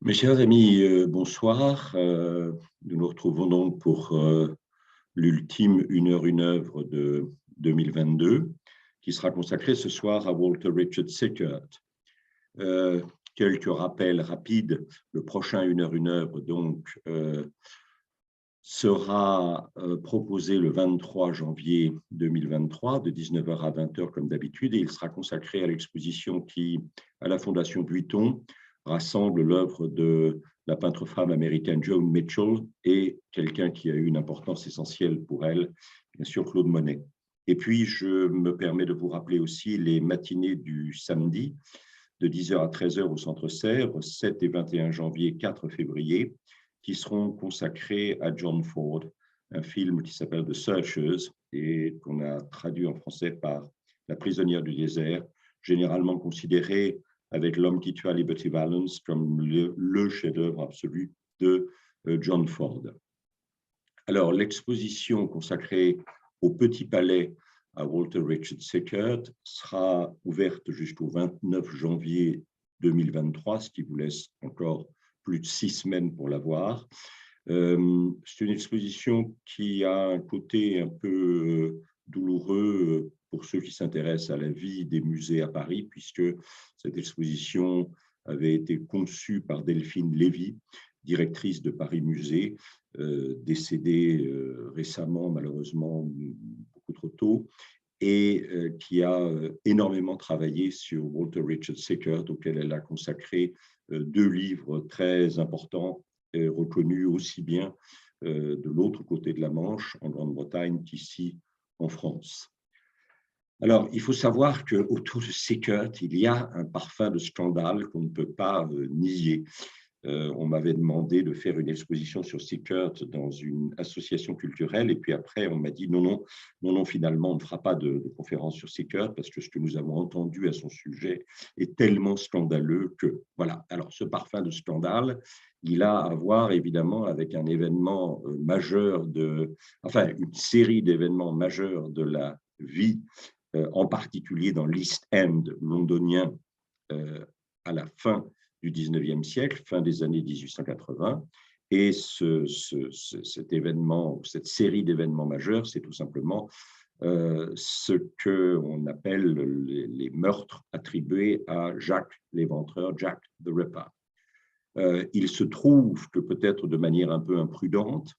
Mes chers amis, bonsoir. Nous nous retrouvons donc pour l'ultime Une œuvre de 2022, qui sera consacrée ce soir à Walter Richard Sickert. Euh, Quelques rappels rapides. Le prochain Une œuvre donc sera proposé le 23 janvier 2023 de 19h à 20h comme d'habitude, et il sera consacré à l'exposition qui, à la Fondation Vuitton, rassemble l'œuvre de la peintre femme américaine Joan Mitchell et quelqu'un qui a eu une importance essentielle pour elle, bien sûr Claude Monet. Et puis, je me permets de vous rappeler aussi les matinées du samedi, de 10h à 13h au Centre Sèvres, 7 et 21 janvier, 4 février, qui seront consacrés à John Ford, un film qui s'appelle The Searchers et qu'on a traduit en français par La prisonnière du désert, généralement considéré avec L'homme qui tua Liberty Valance comme le chef-d'œuvre absolu de John Ford. Alors, l'exposition consacrée au Petit Palais à Walter Richard Sickert sera ouverte jusqu'au 29 janvier 2023, ce qui vous laisse encore plus de 6 semaines pour la voir. C'est une exposition qui a un côté un peu douloureux pour ceux qui s'intéressent à la vie des musées à Paris, puisque cette exposition avait été conçue par Delphine Lévy, directrice de Paris Musée, décédée récemment, malheureusement, beaucoup trop tôt, et qui a énormément travaillé sur Walter Richard Sickert, auquel elle a consacré 2 livres très importants, reconnus aussi bien de l'autre côté de la Manche, en Grande-Bretagne, qu'ici en France. Alors, il faut savoir qu'autour de Sickert, il y a un parfum de scandale qu'on ne peut pas nier. On m'avait demandé de faire une exposition sur Sickert dans une association culturelle, et puis après, on m'a dit non, finalement, on ne fera pas de conférence sur Sickert parce que ce que nous avons entendu à son sujet est tellement scandaleux que, voilà. Alors, ce parfum de scandale, il a à voir évidemment avec un événement majeur une série d'événements majeurs de la vie, en particulier dans l'East End londonien à la fin du 19e siècle, fin des années 1880. Et cet événement, cette série d'événements majeurs, c'est tout simplement ce qu'on appelle les meurtres attribués à Jacques l'Éventreur, Jack the Ripper. Il se trouve que peut-être de manière un peu imprudente,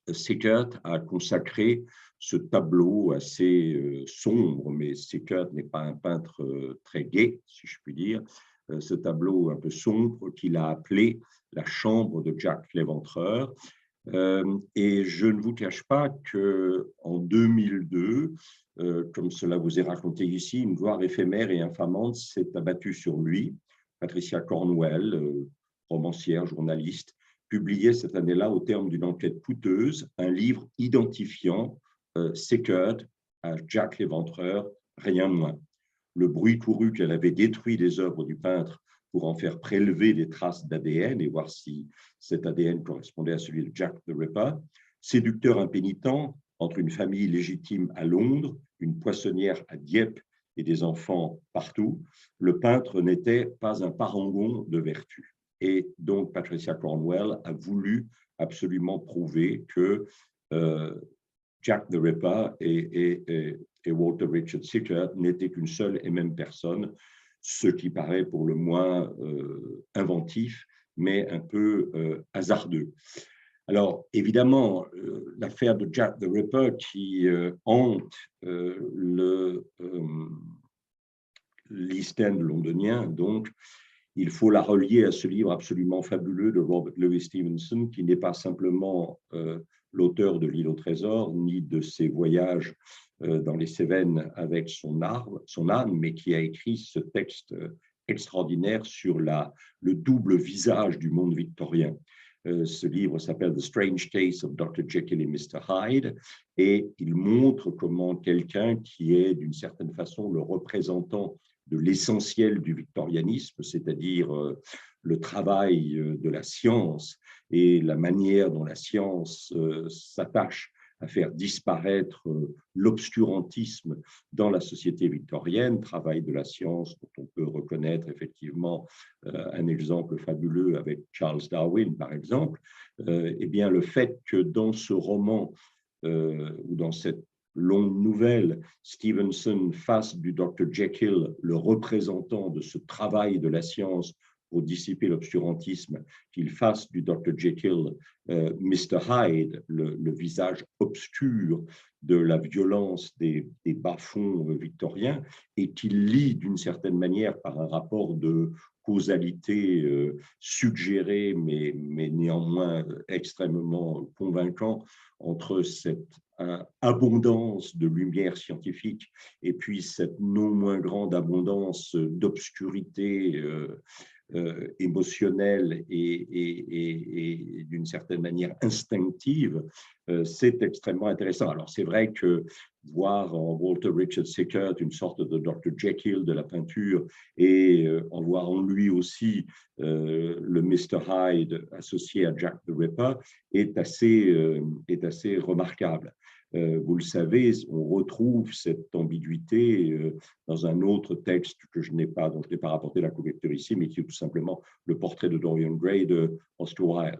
Sickert a consacré ce tableau assez sombre, mais Sickert n'est pas un peintre très gai, si je puis dire, ce tableau un peu sombre qu'il a appelé la chambre de Jack l'Éventreur. Et je ne vous cache pas qu'en 2002, comme cela vous est raconté ici, une gloire éphémère et infamante s'est abattue sur lui. Patricia Cornwell, romancière, journaliste, publiait cette année-là, au terme d'une enquête coûteuse, un livre identifiant Sickert à Jack l'Éventreur, rien de moins. Le bruit courut qu'elle avait détruit des œuvres du peintre pour en faire prélever des traces d'ADN et voir si cet ADN correspondait à celui de Jack the Ripper. Séducteur impénitent, entre une famille légitime à Londres, une poissonnière à Dieppe et des enfants partout, le peintre n'était pas un parangon de vertu. Et donc, Patricia Cornwell a voulu absolument prouver que Jack the Ripper et Walter Richard Sickert n'étaient qu'une seule et même personne, ce qui paraît pour le moins inventif, mais un peu hasardeux. Alors, évidemment, l'affaire de Jack the Ripper qui hante l'East End londonien, donc, il faut la relier à ce livre absolument fabuleux de Robert Louis Stevenson, qui n'est pas simplement l'auteur de L'île au trésor, ni de ses voyages dans les Cévennes avec son âne, mais qui a écrit ce texte extraordinaire sur le double visage du monde victorien. Ce livre s'appelle The Strange Case of Dr. Jekyll and Mr. Hyde, et il montre comment quelqu'un qui est d'une certaine façon le représentant de l'essentiel du victorianisme, c'est-à-dire le travail de la science et la manière dont la science s'attache à faire disparaître l'obscurantisme dans la société victorienne, travail de la science dont on peut reconnaître effectivement un exemple fabuleux avec Charles Darwin, par exemple. Eh bien, le fait que dans ce roman ou dans cette longue nouvelle, Stevenson fasse du Dr. Jekyll le représentant de ce travail de la science pour dissiper l'obscurantisme, qu'il fasse du Dr. Jekyll Mr. Hyde, le visage obscur de la violence des bas-fonds victoriens, et qu'il lie d'une certaine manière par un rapport de causalité suggéré, mais néanmoins extrêmement convaincant, entre cette abondance de lumière scientifique et puis cette non moins grande abondance d'obscurité émotionnelle et d'une certaine manière instinctive, c'est extrêmement intéressant. Alors c'est vrai que voir en Walter Richard Sickert une sorte de Dr. Jekyll de la peinture et en voir en lui aussi le Mr. Hyde associé à Jack the Ripper est assez remarquable. Vous le savez, on retrouve cette ambiguïté dans un autre texte que dont je n'ai pas rapporté la couverture ici, mais qui est tout simplement le portrait de Dorian Gray de Oscar Wilde.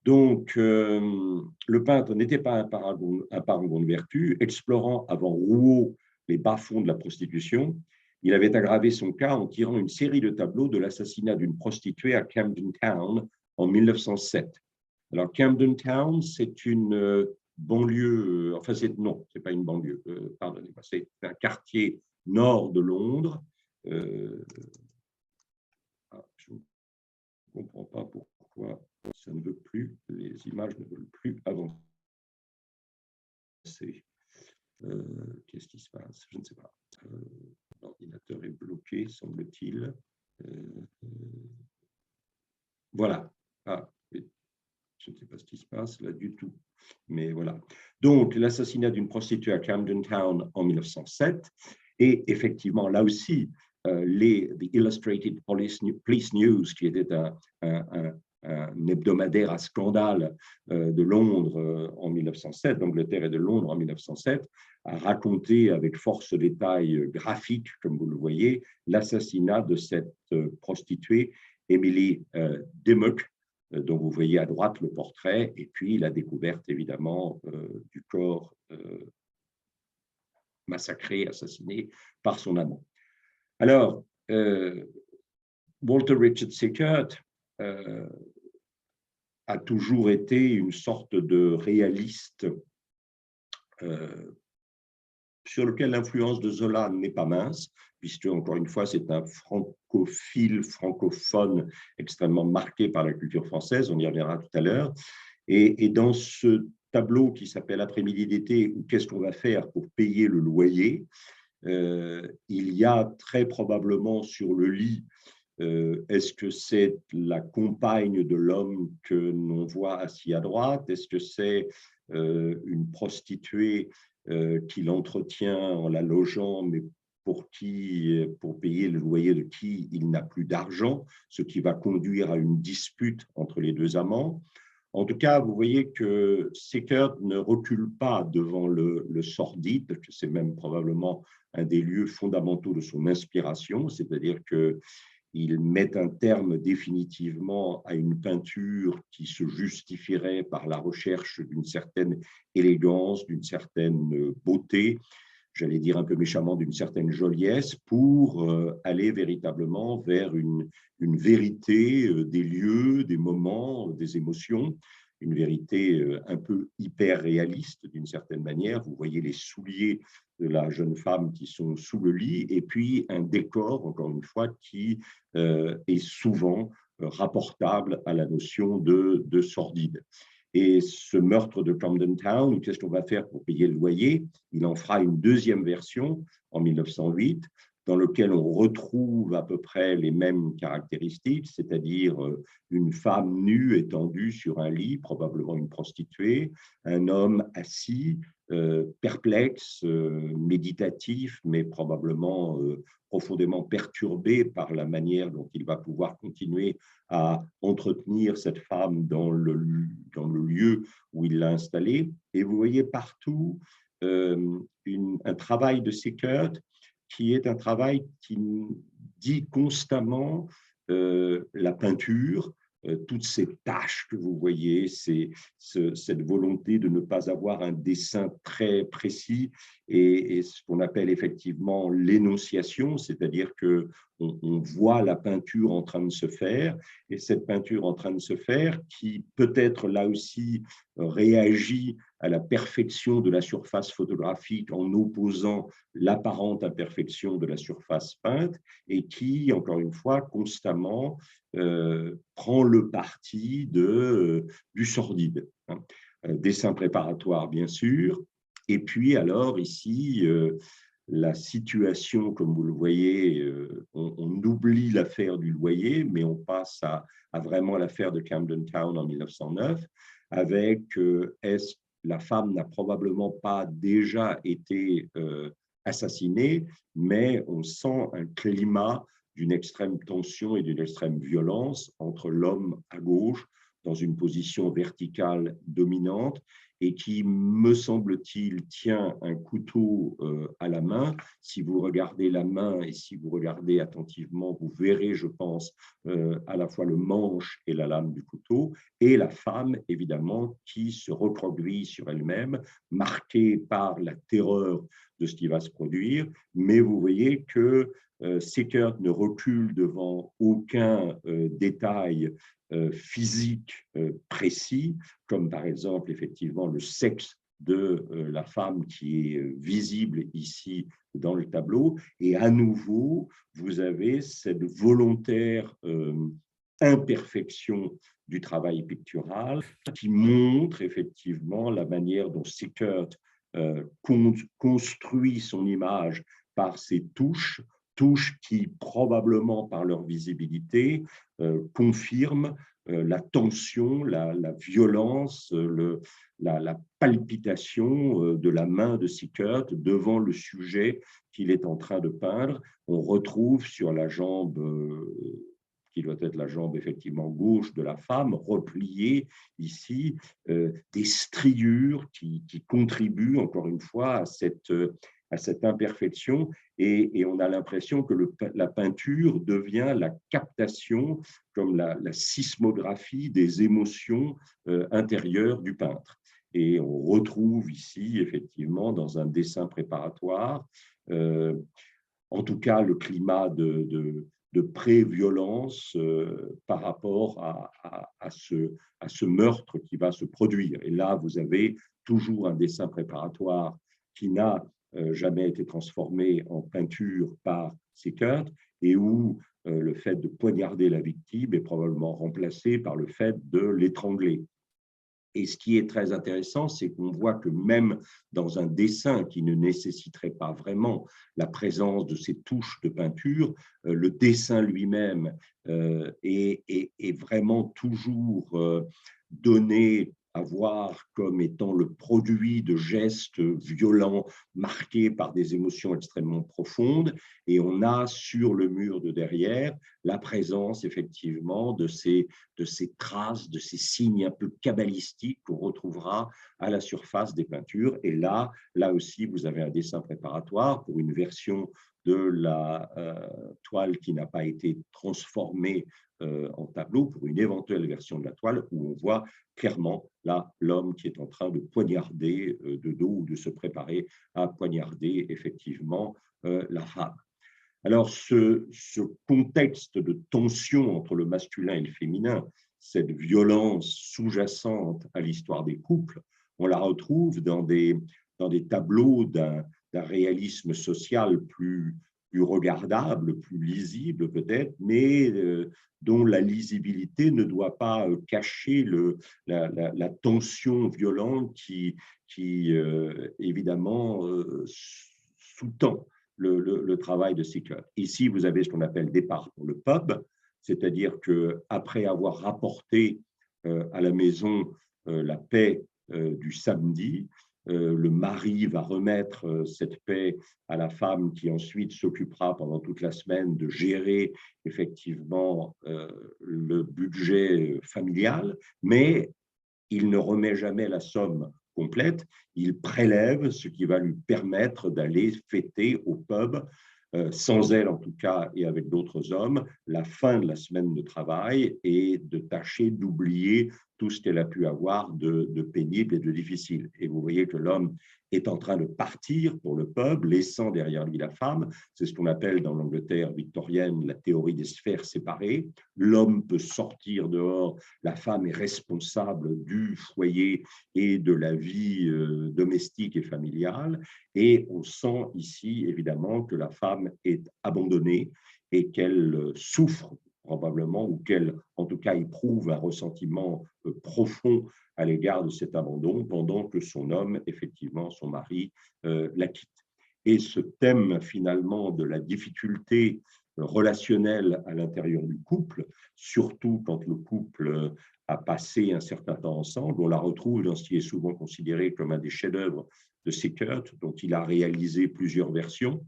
Donc, le peintre n'était pas un parangon de vertu, explorant avant Rouault les bas-fonds de la prostitution. Il avait aggravé son cas en tirant une série de tableaux de l'assassinat d'une prostituée à Camden Town en 1907. Alors, Camden Town, c'est une banlieue, enfin, non, ce n'est pas une banlieue, pardonnez-moi, c'est un quartier nord de Londres. Je ne comprends pas pourquoi ça ne veut plus, les images ne veulent plus avancer. Qu'est-ce qui se passe? Je ne sais pas. L'ordinateur est bloqué, semble-t-il. Voilà. Je ne sais pas ce qui se passe là du tout, mais voilà. Donc, l'assassinat d'une prostituée à Camden Town en 1907, et effectivement, là aussi, The Illustrated Police News, qui était un hebdomadaire à scandale de Londres en 1907, d'Angleterre et de Londres en 1907, a raconté avec force détails graphiques, comme vous le voyez, l'assassinat de cette prostituée, Emily Dimmock, dont vous voyez à droite le portrait, et puis la découverte évidemment du corps massacré, assassiné par son amant. Alors, Walter Richard Sickert a toujours été une sorte de réaliste sur lequel l'influence de Zola n'est pas mince, puisque, encore une fois, c'est un francophile, francophone extrêmement marqué par la culture française, on y reviendra tout à l'heure. Et dans ce tableau qui s'appelle Après-midi d'été, ou qu'est-ce qu'on va faire pour payer le loyer, il y a très probablement sur le lit, est-ce que c'est la compagne de l'homme que l'on voit assis à droite? Est-ce que c'est une prostituée qu'il entretient en la logeant, mais pour payer le loyer de qui il n'a plus d'argent, ce qui va conduire à une dispute entre les deux amants? En tout cas, vous voyez que Sickert ne recule pas devant le sordide, que c'est même probablement un des lieux fondamentaux de son inspiration, c'est-à-dire qu'il met un terme définitivement à une peinture qui se justifierait par la recherche d'une certaine élégance, d'une certaine beauté, j'allais dire un peu méchamment d'une certaine joliesse, pour aller véritablement vers une vérité des lieux, des moments, des émotions, une vérité un peu hyper réaliste d'une certaine manière. Vous voyez les souliers de la jeune femme qui sont sous le lit, et puis un décor, encore une fois, qui est souvent rapportable à la notion de sordide. Et ce meurtre de Camden Town, qu'est-ce qu'on va faire pour payer le loyer? Il en fera une deuxième version en 1908, dans lequel on retrouve à peu près les mêmes caractéristiques, c'est-à-dire une femme nue étendue sur un lit, probablement une prostituée, un homme assis, perplexe, méditatif, mais probablement profondément perturbé par la manière dont il va pouvoir continuer à entretenir cette femme dans dans le lieu où il l'a installé. Et vous voyez partout un travail de Sickert qui est un travail qui dit constamment la peinture, toutes ces tâches que vous voyez, cette volonté de ne pas avoir un dessin très précis et ce qu'on appelle effectivement l'énonciation, c'est-à-dire qu'on voit la peinture en train de se faire et cette peinture en train de se faire qui peut-être là aussi réagit à la perfection de la surface photographique en opposant l'apparente imperfection de la surface peinte et qui, encore une fois, constamment prend le parti du sordide. Hein. Dessin préparatoire, bien sûr. Et puis, alors, ici, la situation, comme vous le voyez, on oublie l'affaire du loyer, mais on passe à vraiment l'affaire de Camden Town en 1909, avec est-ce la femme n'a probablement pas déjà été assassinée, mais on sent un climat d'une extrême tension et d'une extrême violence entre l'homme à gauche, dans une position verticale dominante, et qui, me semble-t-il, tient un couteau à la main. Si vous regardez la main et si vous regardez attentivement, vous verrez, je pense, à la fois le manche et la lame du couteau, et la femme, évidemment, qui se reproduit sur elle-même, marquée par la terreur de ce qui va se produire. Mais vous voyez que Sickert ne recule devant aucun détail physique précis, comme par exemple effectivement le sexe de la femme qui est visible ici dans le tableau. Et à nouveau, vous avez cette volontaire imperfection du travail pictural qui montre effectivement la manière dont Sickert construit son image par ses touches qui, probablement par leur visibilité, confirment la tension, la violence, la palpitation de la main de Sickert devant le sujet qu'il est en train de peindre. On retrouve sur la jambe qui doit être la jambe effectivement gauche de la femme, repliée ici, des striures qui contribuent encore une fois à cette imperfection et on a l'impression que la peinture devient la captation, comme la sismographie des émotions intérieures du peintre. Et on retrouve ici, effectivement, dans un dessin préparatoire, en tout cas le climat de pré-violence par rapport à ce meurtre qui va se produire. Et là, vous avez toujours un dessin préparatoire qui n'a jamais été transformé en peinture par Sickert et où le fait de poignarder la victime est probablement remplacé par le fait de l'étrangler. Et ce qui est très intéressant, c'est qu'on voit que même dans un dessin qui ne nécessiterait pas vraiment la présence de ces touches de peinture, le dessin lui-même est vraiment toujours donné à voir comme étant le produit de gestes violents marqués par des émotions extrêmement profondes. Et on a sur le mur de derrière la présence effectivement de ces traces, de ces signes un peu kabbalistiques qu'on retrouvera à la surface des peintures. Et là aussi, vous avez un dessin préparatoire pour une version de la toile qui n'a pas été transformée en tableau, pour une éventuelle version de la toile où on voit clairement là l'homme qui est en train de poignarder de dos ou de se préparer à poignarder effectivement la femme. Alors ce contexte de tension entre le masculin et le féminin, cette violence sous-jacente à l'histoire des couples, on la retrouve dans des tableaux d'un réalisme social plus regardable, plus lisible peut-être, mais dont la lisibilité ne doit pas cacher la tension violente qui évidemment sous-tend le travail de Sickert. Ici, vous avez ce qu'on appelle départ pour le pub, c'est-à-dire qu'après avoir rapporté à la maison la paix du samedi, le mari va remettre cette paix à la femme qui ensuite s'occupera pendant toute la semaine de gérer effectivement le budget familial, mais il ne remet jamais la somme complète, il prélève ce qui va lui permettre d'aller fêter au pub, sans elle en tout cas et avec d'autres hommes, la fin de la semaine de travail et de tâcher d'oublier tout ce qu'elle a pu avoir de pénible et de difficile. Et vous voyez que l'homme est en train de partir pour le pub, laissant derrière lui la femme. C'est ce qu'on appelle dans l'Angleterre victorienne la théorie des sphères séparées. L'homme peut sortir dehors, la femme est responsable du foyer et de la vie domestique et familiale. Et on sent ici, évidemment, que la femme est abandonnée et qu'elle souffre probablement, ou qu'elle, en tout cas, éprouve un ressentiment profond à l'égard de cet abandon, pendant que son homme, effectivement, son mari, la quitte. Et ce thème, finalement, de la difficulté relationnelle à l'intérieur du couple, surtout quand le couple a passé un certain temps ensemble, on la retrouve dans ce qui est souvent considéré comme un des chefs-d'œuvre de Sickert, dont il a réalisé plusieurs versions,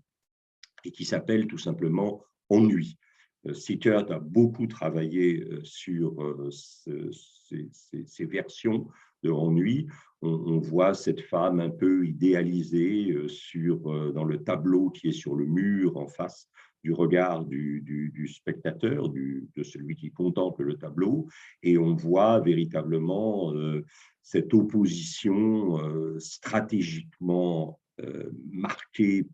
et qui s'appelle tout simplement Ennui. Sickert a beaucoup travaillé sur ces versions de Ennui. On voit cette femme un peu idéalisée dans le tableau qui est sur le mur en face du regard du spectateur, de celui qui contemple le tableau, et on voit véritablement cette opposition stratégiquement marquée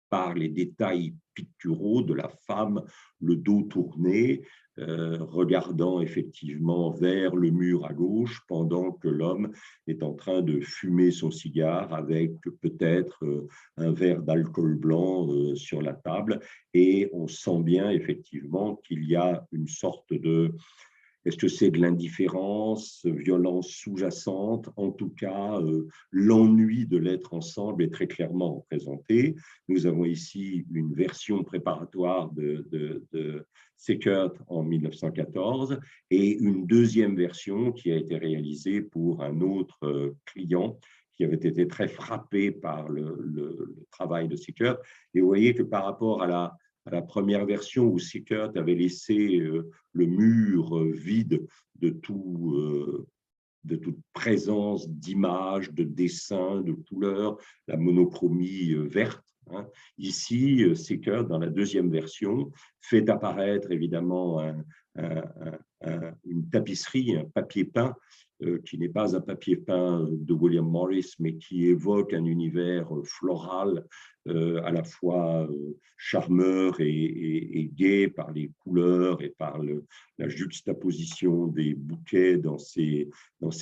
par les détails picturaux de la femme, le dos tourné, regardant effectivement vers le mur à gauche, pendant que l'homme est en train de fumer son cigare avec peut-être un verre d'alcool blanc sur la table. Et on sent bien effectivement qu'il y a une sorte de... Est-ce que c'est de l'indifférence, violence sous-jacente? En tout cas, l'ennui de l'être ensemble est très clairement représenté. Nous avons ici une version préparatoire de Sickert en 1914 et une deuxième version qui a été réalisée pour un autre client qui avait été très frappé par le travail de Sickert. Et vous voyez que par rapport à la première version où Sickert avait laissé le mur vide de de toute présence d'images, de dessins, de couleurs, la monochromie verte. Hein. Ici, Sickert, dans la deuxième version, fait apparaître évidemment une tapisserie, un papier peint, qui n'est pas un papier peint de William Morris, mais qui évoque un univers floral à la fois charmeur et gai par les couleurs et par la juxtaposition des bouquets dans ces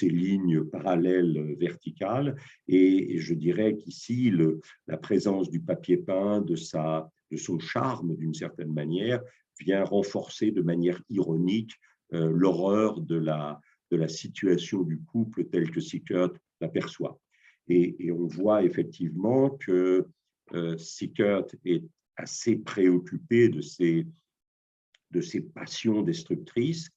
lignes parallèles verticales. Et je dirais qu'ici, la présence du papier peint, de son charme d'une certaine manière, vient renforcer de manière ironique l'horreur de la situation du couple telle que Sickert l'aperçoit. Et on voit effectivement que Sickert est assez préoccupé de ces passions destructrices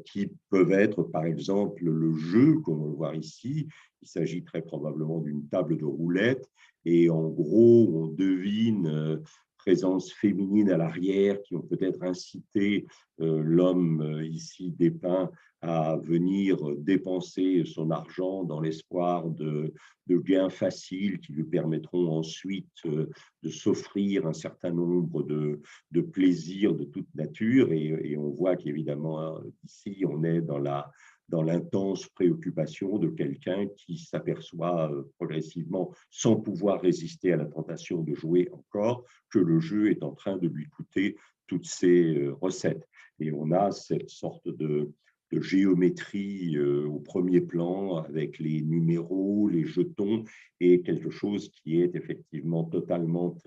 qui peuvent être, par exemple, le jeu, comme on le voit ici. Il s'agit très probablement d'une table de roulette et en gros, on devine présence féminine à l'arrière qui ont peut-être incité l'homme ici dépeint à venir dépenser son argent dans l'espoir de gains faciles qui lui permettront ensuite de s'offrir un certain nombre de plaisirs de toute nature. Et on voit qu'évidemment, ici, on est dans l'intense préoccupation de quelqu'un qui s'aperçoit progressivement, sans pouvoir résister à la tentation de jouer encore, que le jeu est en train de lui coûter toutes ses recettes. Et on a cette sorte de géométrie au premier plan avec les numéros, les jetons et quelque chose qui est effectivement totalement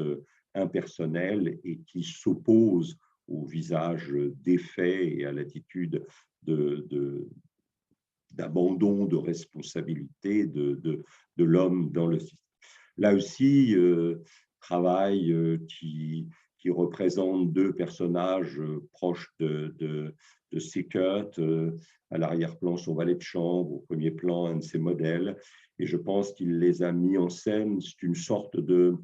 impersonnel et qui s'oppose au visage défait et à l'attitude d'abandon de responsabilité de l'homme dans le système. Là aussi, travail qui représente deux personnages proches de Sickert, à l'arrière-plan son valet de chambre, au premier plan un de ses modèles, et je pense qu'il les a mis en scène. C'est une sorte de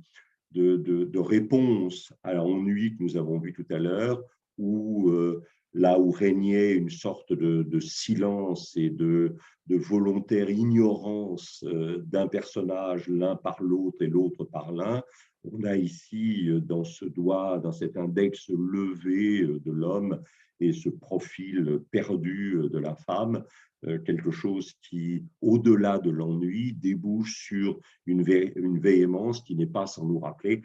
réponse à l'ennui que nous avons vu tout à l'heure, où là où régnait une sorte de silence et de volontaire ignorance d'un personnage, l'un par l'autre et l'autre par l'un, on a ici dans ce doigt, dans cet index levé de l'homme et ce profil perdu de la femme, quelque chose qui, au-delà de l'ennui, débouche sur une véhémence qui n'est pas sans nous rappeler,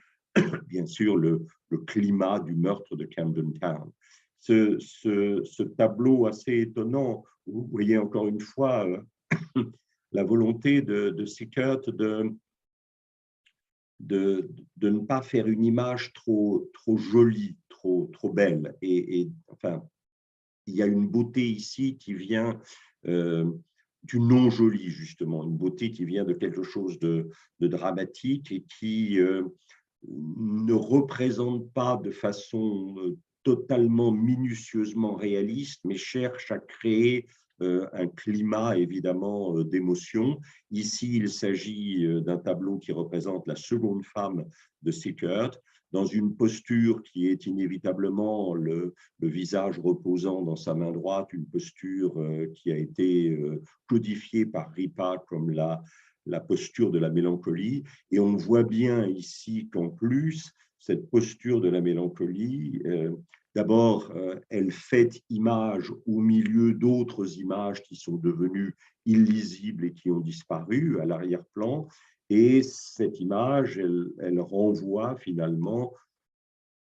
bien sûr, le climat du meurtre de Camden Town. Ce tableau assez étonnant, vous voyez encore une fois la volonté de Sickert de ne pas faire une image trop jolie, trop belle. Enfin, il y a une beauté ici qui vient du non joli, justement, une beauté qui vient de quelque chose de dramatique et qui ne représente pas de façon totalement minutieusement réaliste, mais cherche à créer un climat évidemment d'émotion. Ici, il s'agit d'un tableau qui représente la seconde femme de Sickert, dans une posture qui est inévitablement le visage reposant dans sa main droite, une posture qui a été codifiée par Ripa comme la posture de la mélancolie. Et on voit bien ici qu'en plus, cette posture de la mélancolie, d'abord, elle fait image au milieu d'autres images qui sont devenues illisibles et qui ont disparu à l'arrière-plan. Et cette image, elle renvoie finalement,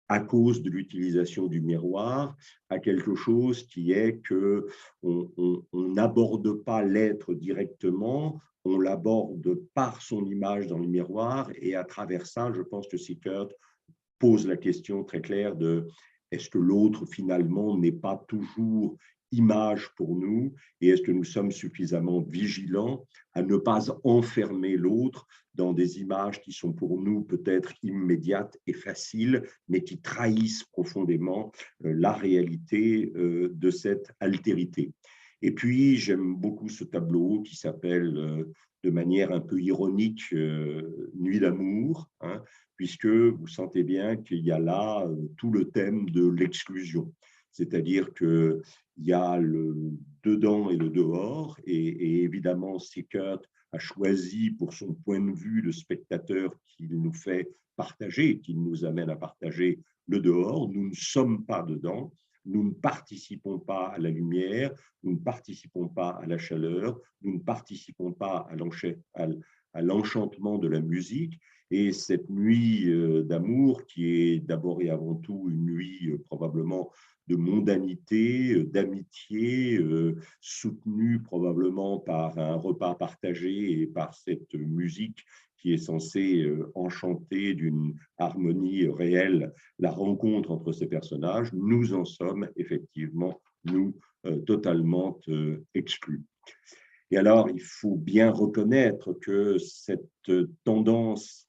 à cause de l'utilisation du miroir, à quelque chose qui est que on n'aborde pas l'être directement, on l'aborde par son image dans le miroir, et à travers ça, je pense que Sickert pose la question très claire de est-ce que l'autre finalement n'est pas toujours image pour nous, et est-ce que nous sommes suffisamment vigilants à ne pas enfermer l'autre dans des images qui sont pour nous peut-être immédiates et faciles, mais qui trahissent profondément la réalité de cette altérité. Et puis, j'aime beaucoup ce tableau qui s'appelle de manière un peu ironique Nuit d'amour, hein, puisque vous sentez bien qu'il y a là tout le thème de l'exclusion. C'est-à-dire qu'il y a le dedans et le dehors, et évidemment, Sickert a choisi pour son point de vue le spectateur qu'il nous fait partager, qu'il nous amène à partager le dehors. Nous ne sommes pas dedans, nous ne participons pas à la lumière, nous ne participons pas à la chaleur, nous ne participons pas à l'enchantement de la musique. Et cette nuit d'amour, qui est d'abord et avant tout une nuit probablement de mondanité, d'amitié, soutenue probablement par un repas partagé et par cette musique qui est censée enchanter d'une harmonie réelle la rencontre entre ces personnages, nous en sommes effectivement, nous, totalement exclus. Et alors, il faut bien reconnaître que cette tendance,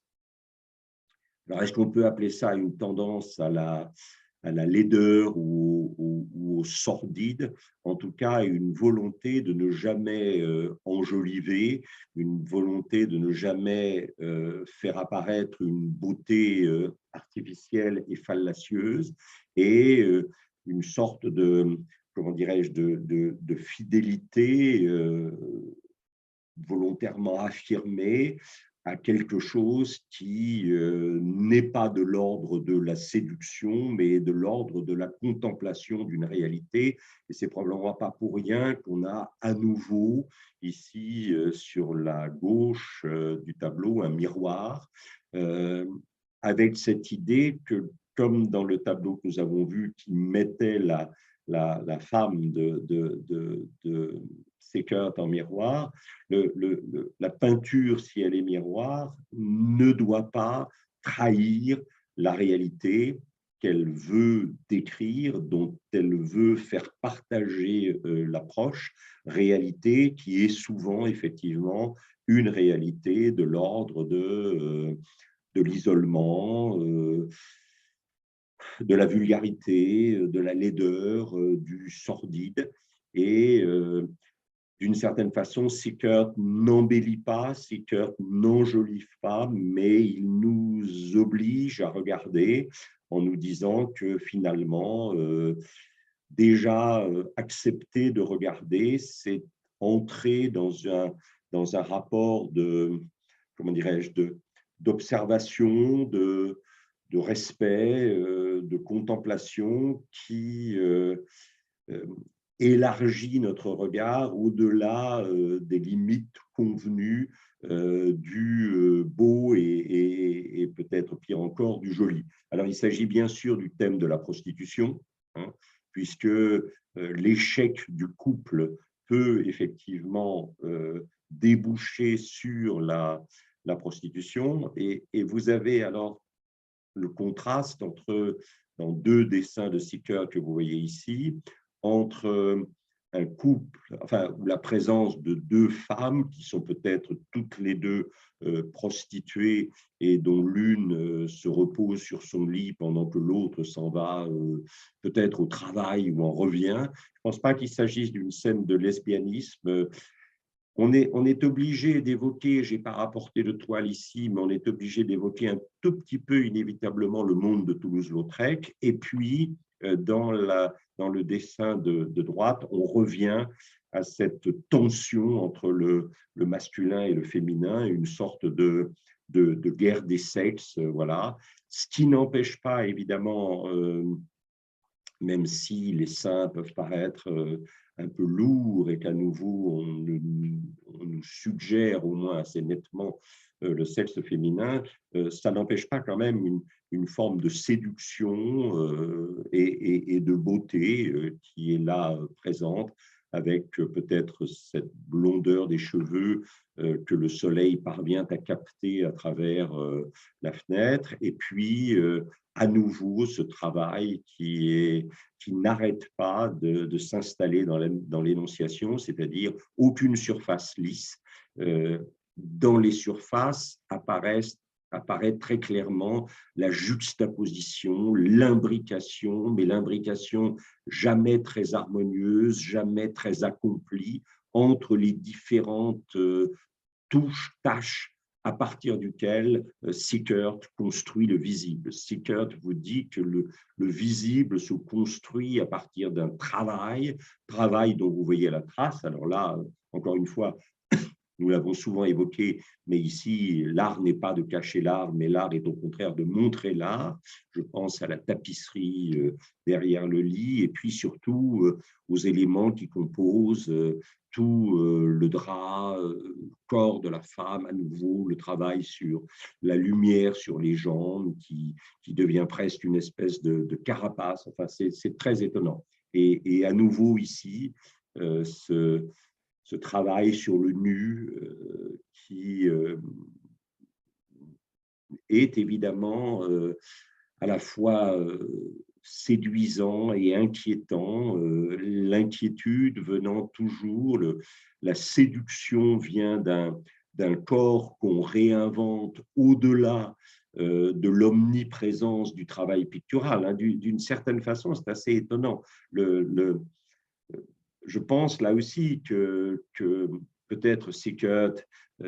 alors est-ce qu'on peut appeler ça une tendance à la laideur ou au sordide, en tout cas une volonté de ne jamais enjoliver, une volonté de ne jamais faire apparaître une beauté artificielle et fallacieuse, et une sorte de, comment dirais-je, de fidélité volontairement affirmée à quelque chose qui n'est pas de l'ordre de la séduction, mais de l'ordre de la contemplation d'une réalité. Et c'est probablement pas pour rien qu'on a à nouveau ici sur la gauche du tableau un miroir avec cette idée que, comme dans le tableau que nous avons vu qui mettait la femme de Sickert en miroir, la peinture, si elle est miroir, ne doit pas trahir la réalité qu'elle veut décrire, dont elle veut faire partager l'approche, réalité qui est souvent effectivement une réalité de l'ordre de l'isolement, de la vulgarité, de la laideur, du sordide. Et d'une certaine façon, Sickert n'embellit pas, Sickert n'enjolive pas, mais il nous oblige à regarder en nous disant que finalement, déjà accepter de regarder, c'est entrer dans un rapport de, comment dirais-je, d'observation, de respect, de contemplation qui euh, élargit notre regard au-delà des limites convenues du beau et peut-être pire encore du joli. Alors, il s'agit bien sûr du thème de la prostitution, hein, puisque l'échec du couple peut effectivement déboucher sur la prostitution. Et vous avez alors le contraste entre, dans deux dessins de Sicker que vous voyez ici, entre un couple, enfin, la présence de deux femmes qui sont peut-être toutes les deux prostituées et dont l'une se repose sur son lit pendant que l'autre s'en va peut-être au travail ou en revient. Je ne pense pas qu'il s'agisse d'une scène de lesbianisme. On est obligé d'évoquer, je n'ai pas rapporté de toile ici, mais on est obligé d'évoquer un tout petit peu inévitablement le monde de Toulouse-Lautrec. Et puis, dans le dessin de droite, on revient à cette tension entre le masculin et le féminin, une sorte de guerre des sexes, voilà. Ce qui n'empêche pas, évidemment, même si les seins peuvent paraître un peu lourds et qu'à nouveau, on nous suggère au moins assez nettement le sexe féminin, ça n'empêche pas quand même une forme de séduction et de beauté qui est là présente, avec peut-être cette blondeur des cheveux que le soleil parvient à capter à travers la fenêtre, et puis à nouveau ce travail qui n'arrête pas de s'installer dans l'énonciation, c'est-à-dire aucune surface lisse. Dans les surfaces apparaît très clairement la juxtaposition, l'imbrication, mais l'imbrication jamais très harmonieuse, jamais très accomplie, entre les différentes touches, tâches à partir duquel Sickert construit le visible. Sickert vous dit que le visible se construit à partir d'un travail dont vous voyez la trace. Alors là, encore une fois, nous l'avons souvent évoqué, mais ici, l'art n'est pas de cacher l'art, mais l'art est au contraire de montrer l'art. Je pense à la tapisserie derrière le lit, et puis surtout aux éléments qui composent tout le drap, le corps de la femme, à nouveau, le travail sur la lumière sur les jambes, qui devient presque une espèce de carapace. Enfin, c'est très étonnant. Et à nouveau ici, ce travail sur le nu qui est évidemment à la fois séduisant et inquiétant. L'inquiétude venant toujours, la séduction vient d'un corps qu'on réinvente au-delà de l'omniprésence du travail pictural. Hein. D'une certaine façon, c'est assez étonnant. Je pense là aussi que peut-être Sickert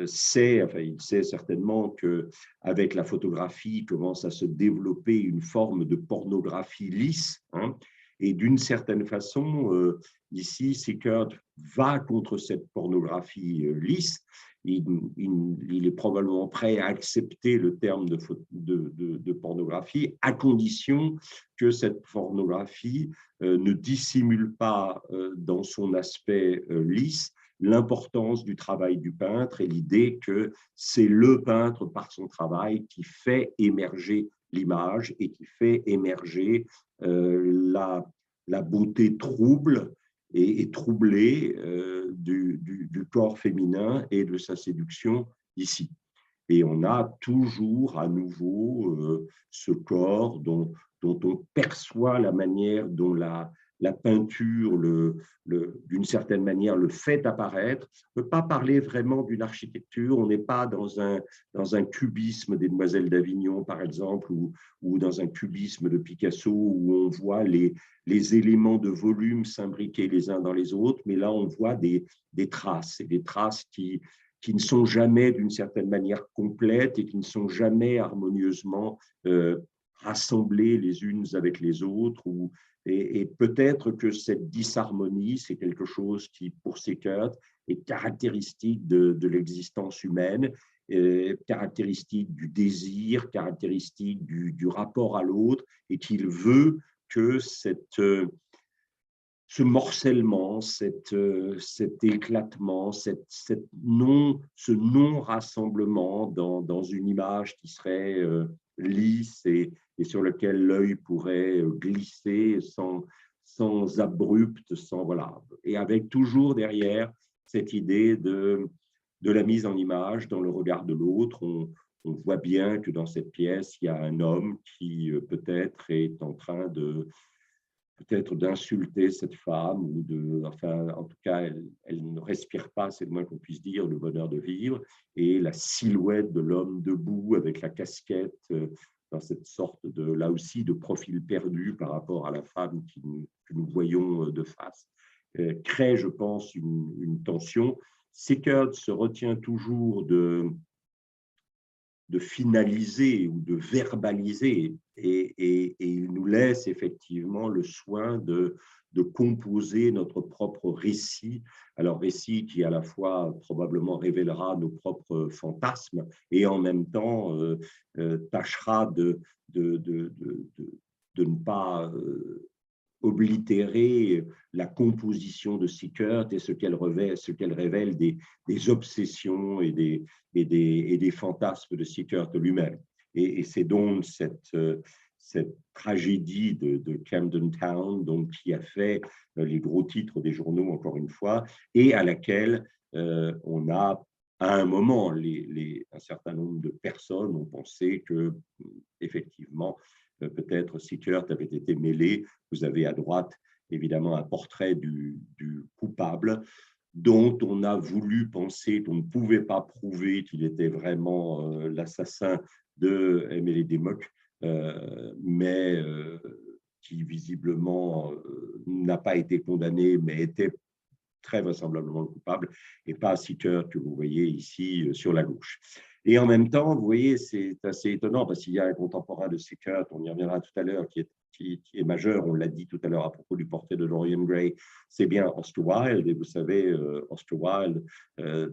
sait, enfin il sait certainement qu'avec la photographie commence à se développer une forme de pornographie lisse, hein, et d'une certaine façon, ici, Sickert va contre cette pornographie lisse. Il est probablement prêt à accepter le terme de pornographie à condition que cette pornographie ne dissimule pas dans son aspect lisse l'importance du travail du peintre et l'idée que c'est le peintre par son travail qui fait émerger l'image et qui fait émerger la beauté trouble et troublée du corps féminin et de sa séduction ici. Et on a toujours à nouveau ce corps dont on perçoit la manière dont la peinture, d'une certaine manière, le fait apparaître. On ne peut pas parler vraiment d'une architecture, on n'est pas dans un cubisme des Demoiselles d'Avignon, par exemple, ou dans un cubisme de Picasso, où on voit les éléments de volume s'imbriquer les uns dans les autres, mais là, on voit des traces, et des traces qui ne sont jamais d'une certaine manière complètes et qui ne sont jamais harmonieusement rassemblées les unes avec les autres, ou Et peut-être que cette disharmonie, c'est quelque chose qui, pour Sickert, est caractéristique de l'existence humaine, caractéristique du désir, caractéristique du rapport à l'autre, et qu'il veut que ce morcellement, cet éclatement, ce non-rassemblement dans une image qui serait lisse et sur lequel l'œil pourrait glisser sans abrupt, sans voilà. Et avec toujours derrière cette idée de la mise en image dans le regard de l'autre. On voit bien que dans cette pièce, il y a un homme qui peut-être est en train peut-être d'insulter cette femme, enfin, en tout cas, elle ne respire pas, c'est le moins qu'on puisse dire, le bonheur de vivre, et la silhouette de l'homme debout avec la casquette, dans cette sorte là aussi, de profil perdu par rapport à la femme que nous voyons de face, crée, je pense, une tension. Sickert se retient toujours de finaliser ou de verbaliser et il nous laisse effectivement le soin de composer notre propre récit. Alors récit qui à la fois probablement révélera nos propres fantasmes et en même temps tâchera de ne pas oblitérer la composition de Sickert et ce qu'elle révèle des obsessions et des fantasmes de Sickert lui-même. Et c'est donc cette tragédie de Camden Town donc, qui a fait les gros titres des journaux, encore une fois, et à laquelle on a, à un moment, un certain nombre de personnes ont pensé que, effectivement, peut-être Sickert avait été mêlé. Vous avez à droite, évidemment, un portrait du coupable dont on a voulu penser qu'on ne pouvait pas prouver qu'il était vraiment l'assassin de Emily Dimmock, mais qui visiblement n'a pas été condamné, mais était très vraisemblablement le coupable, et pas Sickert que vous voyez ici sur la gauche. Et en même temps, vous voyez, c'est assez étonnant parce qu'il y a un contemporain de Sickert, on y reviendra tout à l'heure, qui est majeur, on l'a dit tout à l'heure à propos du portrait de Dorian Gray, c'est bien Oscar Wilde, et vous savez, Oscar Wilde,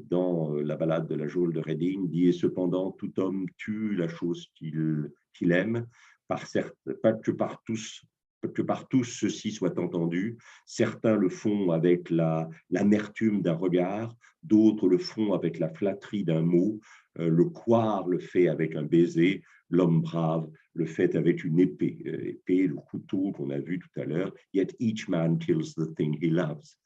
dans la ballade de la geôle de Reading, dit « Et cependant, tout homme tue la chose qu'il aime, pas que par tous ceci soit entendu. Certains le font avec l'amertume d'un regard, d'autres le font avec la flatterie d'un mot. Le couard le fait avec un baiser, l'homme brave le fait avec une épée, le couteau qu'on a vu tout à l'heure. Yet each man kills the thing he loves.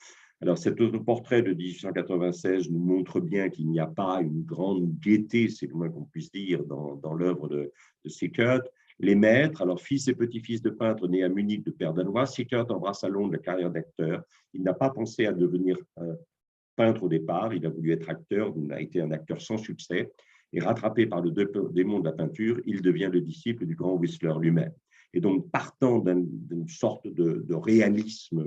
Alors, cet autoportrait de 1896 nous montre bien qu'il n'y a pas une grande gaieté, c'est le moins qu'on puisse dire, dans l'œuvre de Sickert. Les maîtres, alors fils et petits-fils de peintres nés à Munich de père danois, Sickert embrasse à Londres la carrière d'acteur. Il n'a pas pensé à devenir peintre au départ, il a voulu être acteur, il a été un acteur sans succès, et rattrapé par le démon de la peinture, il devient le disciple du grand Whistler lui-même. Et donc, partant d'une sorte de réalisme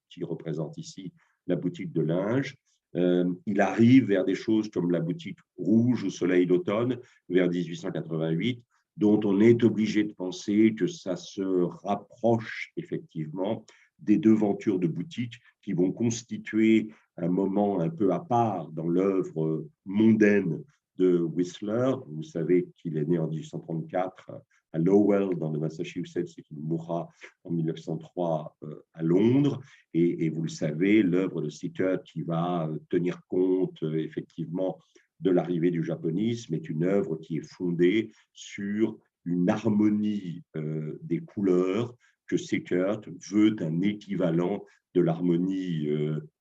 qui représente ici la boutique de linge, il arrive vers des choses comme la boutique rouge au soleil d'automne, vers 1888, dont on est obligé de penser que ça se rapproche effectivement des devantures de boutique qui vont constituer un moment un peu à part dans l'œuvre mondaine de Whistler. Vous savez qu'il est né en 1834 à Lowell, dans le Massachusetts, et qu'il mourra en 1903 à Londres. Et vous le savez, l'œuvre de Sickert qui va tenir compte effectivement de l'arrivée du japonisme est une œuvre qui est fondée sur une harmonie des couleurs que Sickert veut un équivalent de l'harmonie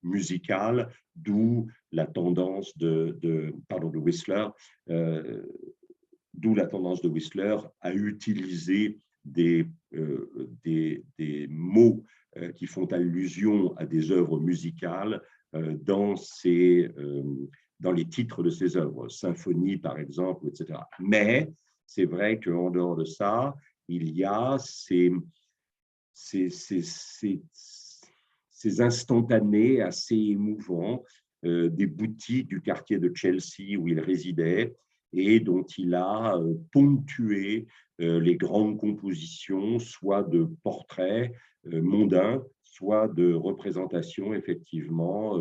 musicale, d'où la tendance de Whistler, à utiliser des mots qui font allusion à des œuvres musicales dans les titres de ses œuvres, symphonie par exemple, etc. Mais c'est vrai qu'en dehors de ça, il y a ces instantanés assez émouvants des boutiques du quartier de Chelsea où il résidait et dont il a ponctué les grandes compositions, soit de portraits mondains, soit de représentations effectivement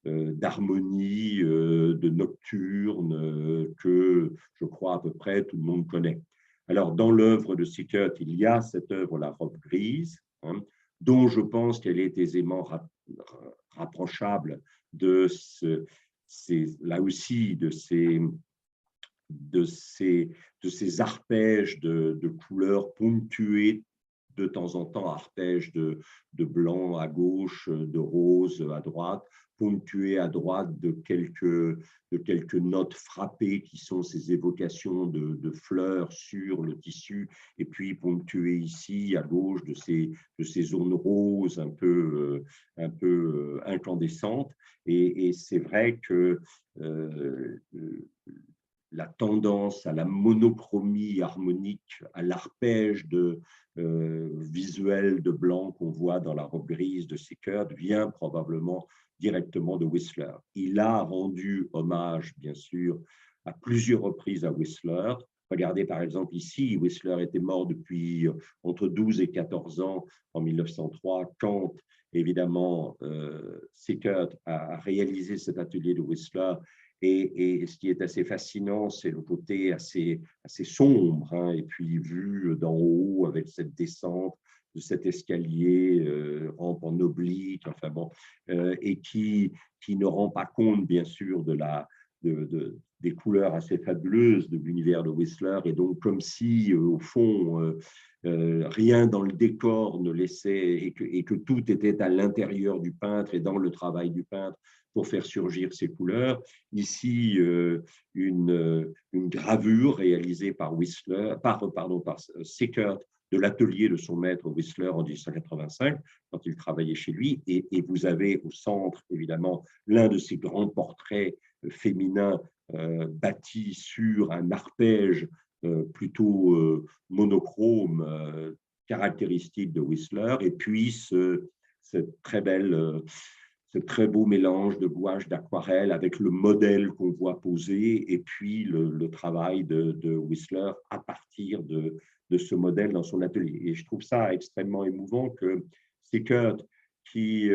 d'harmonie, de nocturne, que je crois à peu près tout le monde connaît. Alors, dans l'œuvre de Sickert, il y a cette œuvre, La robe grise, hein, dont je pense qu'elle est aisément rapprochable de là aussi de ces arpèges de couleurs ponctués de temps en temps, arpèges de blanc à gauche, de rose à droite, ponctués à droite de quelques notes frappées qui sont ces évocations de fleurs sur le tissu, et puis ponctués ici à gauche de ces zones roses un peu incandescentes. Et c'est vrai que la tendance à la monochromie harmonique, à l'arpège visuel de blanc qu'on voit dans La robe grise de Sickert vient probablement directement de Whistler. Il a rendu hommage, bien sûr, à plusieurs reprises à Whistler. Regardez par exemple ici, Whistler était mort depuis entre 12 et 14 ans en 1903, quand évidemment Sickert a réalisé cet atelier de Whistler. Et ce qui est assez fascinant, c'est le côté assez sombre, hein, et puis vu d'en haut avec cette descente de cet escalier, rampe en oblique, enfin bon, et qui ne rend pas compte, bien sûr, des couleurs assez fabuleuses de l'univers de Whistler, et donc comme si, au fond, rien dans le décor ne laissait, et que tout était à l'intérieur du peintre et dans le travail du peintre pour faire surgir ces couleurs. Ici, une gravure réalisée par Sickert de l'atelier de son maître Whistler en 1885, quand il travaillait chez lui. Et vous avez au centre, évidemment, l'un de ces grands portraits féminins bâtis sur un arpège plutôt monochrome, caractéristique de Whistler, et puis cette ce très beau mélange de gouache, d'aquarelle avec le modèle qu'on voit posé, et puis le travail de Whistler à partir de ce modèle dans son atelier. Et je trouve ça extrêmement émouvant que Sickert, qui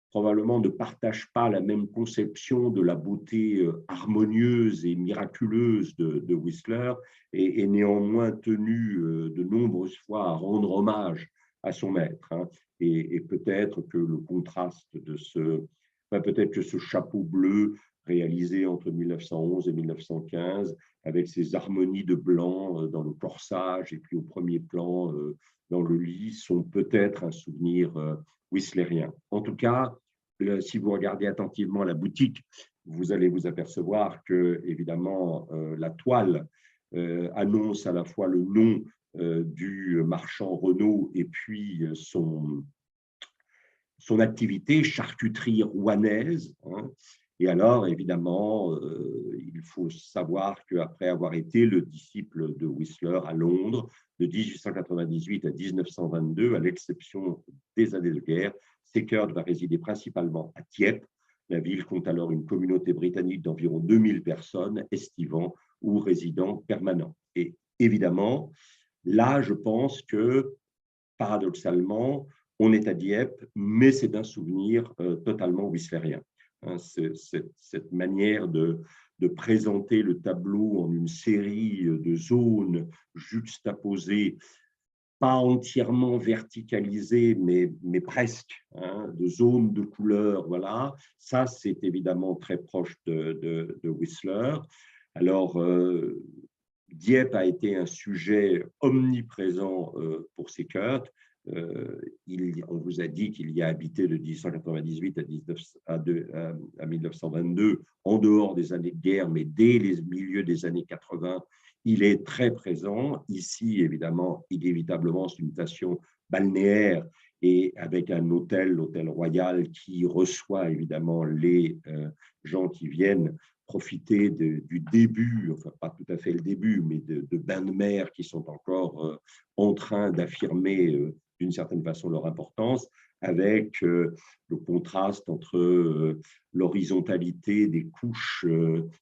probablement ne partage pas la même conception de la beauté harmonieuse et miraculeuse de Whistler, est néanmoins tenu de nombreuses fois à rendre hommage à son maître. Hein. Et peut-être que le contraste peut-être que ce chapeau bleu réalisé entre 1911 et 1915, avec ses harmonies de blanc dans le corsage et puis au premier plan dans le lit, sont peut-être un souvenir whistlérien. En tout cas, si vous regardez attentivement la boutique, vous allez vous apercevoir que, évidemment, la toile annonce à la fois le nom du marchand Renault et puis son activité, charcuterie rouennaise. Hein. Et alors, évidemment, il faut savoir qu'après avoir été le disciple de Whistler à Londres, de 1898 à 1922, à l'exception des années de guerre, Sickert va résider principalement à Dieppe. La ville compte alors une communauté britannique d'environ 2000 personnes, estivants ou résidents permanents. Et évidemment, là, je pense que, paradoxalement, on est à Dieppe, mais c'est un souvenir totalement whistlerien. Hein, cette manière de présenter le tableau en une série de zones juxtaposées, pas entièrement verticalisées, mais presque, hein, de zones de couleurs, voilà. Ça, c'est évidemment très proche de Whistler. Alors, Dieppe a été un sujet omniprésent pour Sickert. On vous a dit qu'il y a habité de 1898 à 1922, en dehors des années de guerre, mais dès les milieux des années 80, il est très présent. Ici, évidemment, inévitablement, c'est une station balnéaire et avec un hôtel, l'Hôtel Royal, qui reçoit évidemment les gens qui viennent profiter du début, enfin pas tout à fait le début, mais de bains de mer qui sont encore en train d'affirmer d'une certaine façon leur importance. avec le contraste entre l'horizontalité des couches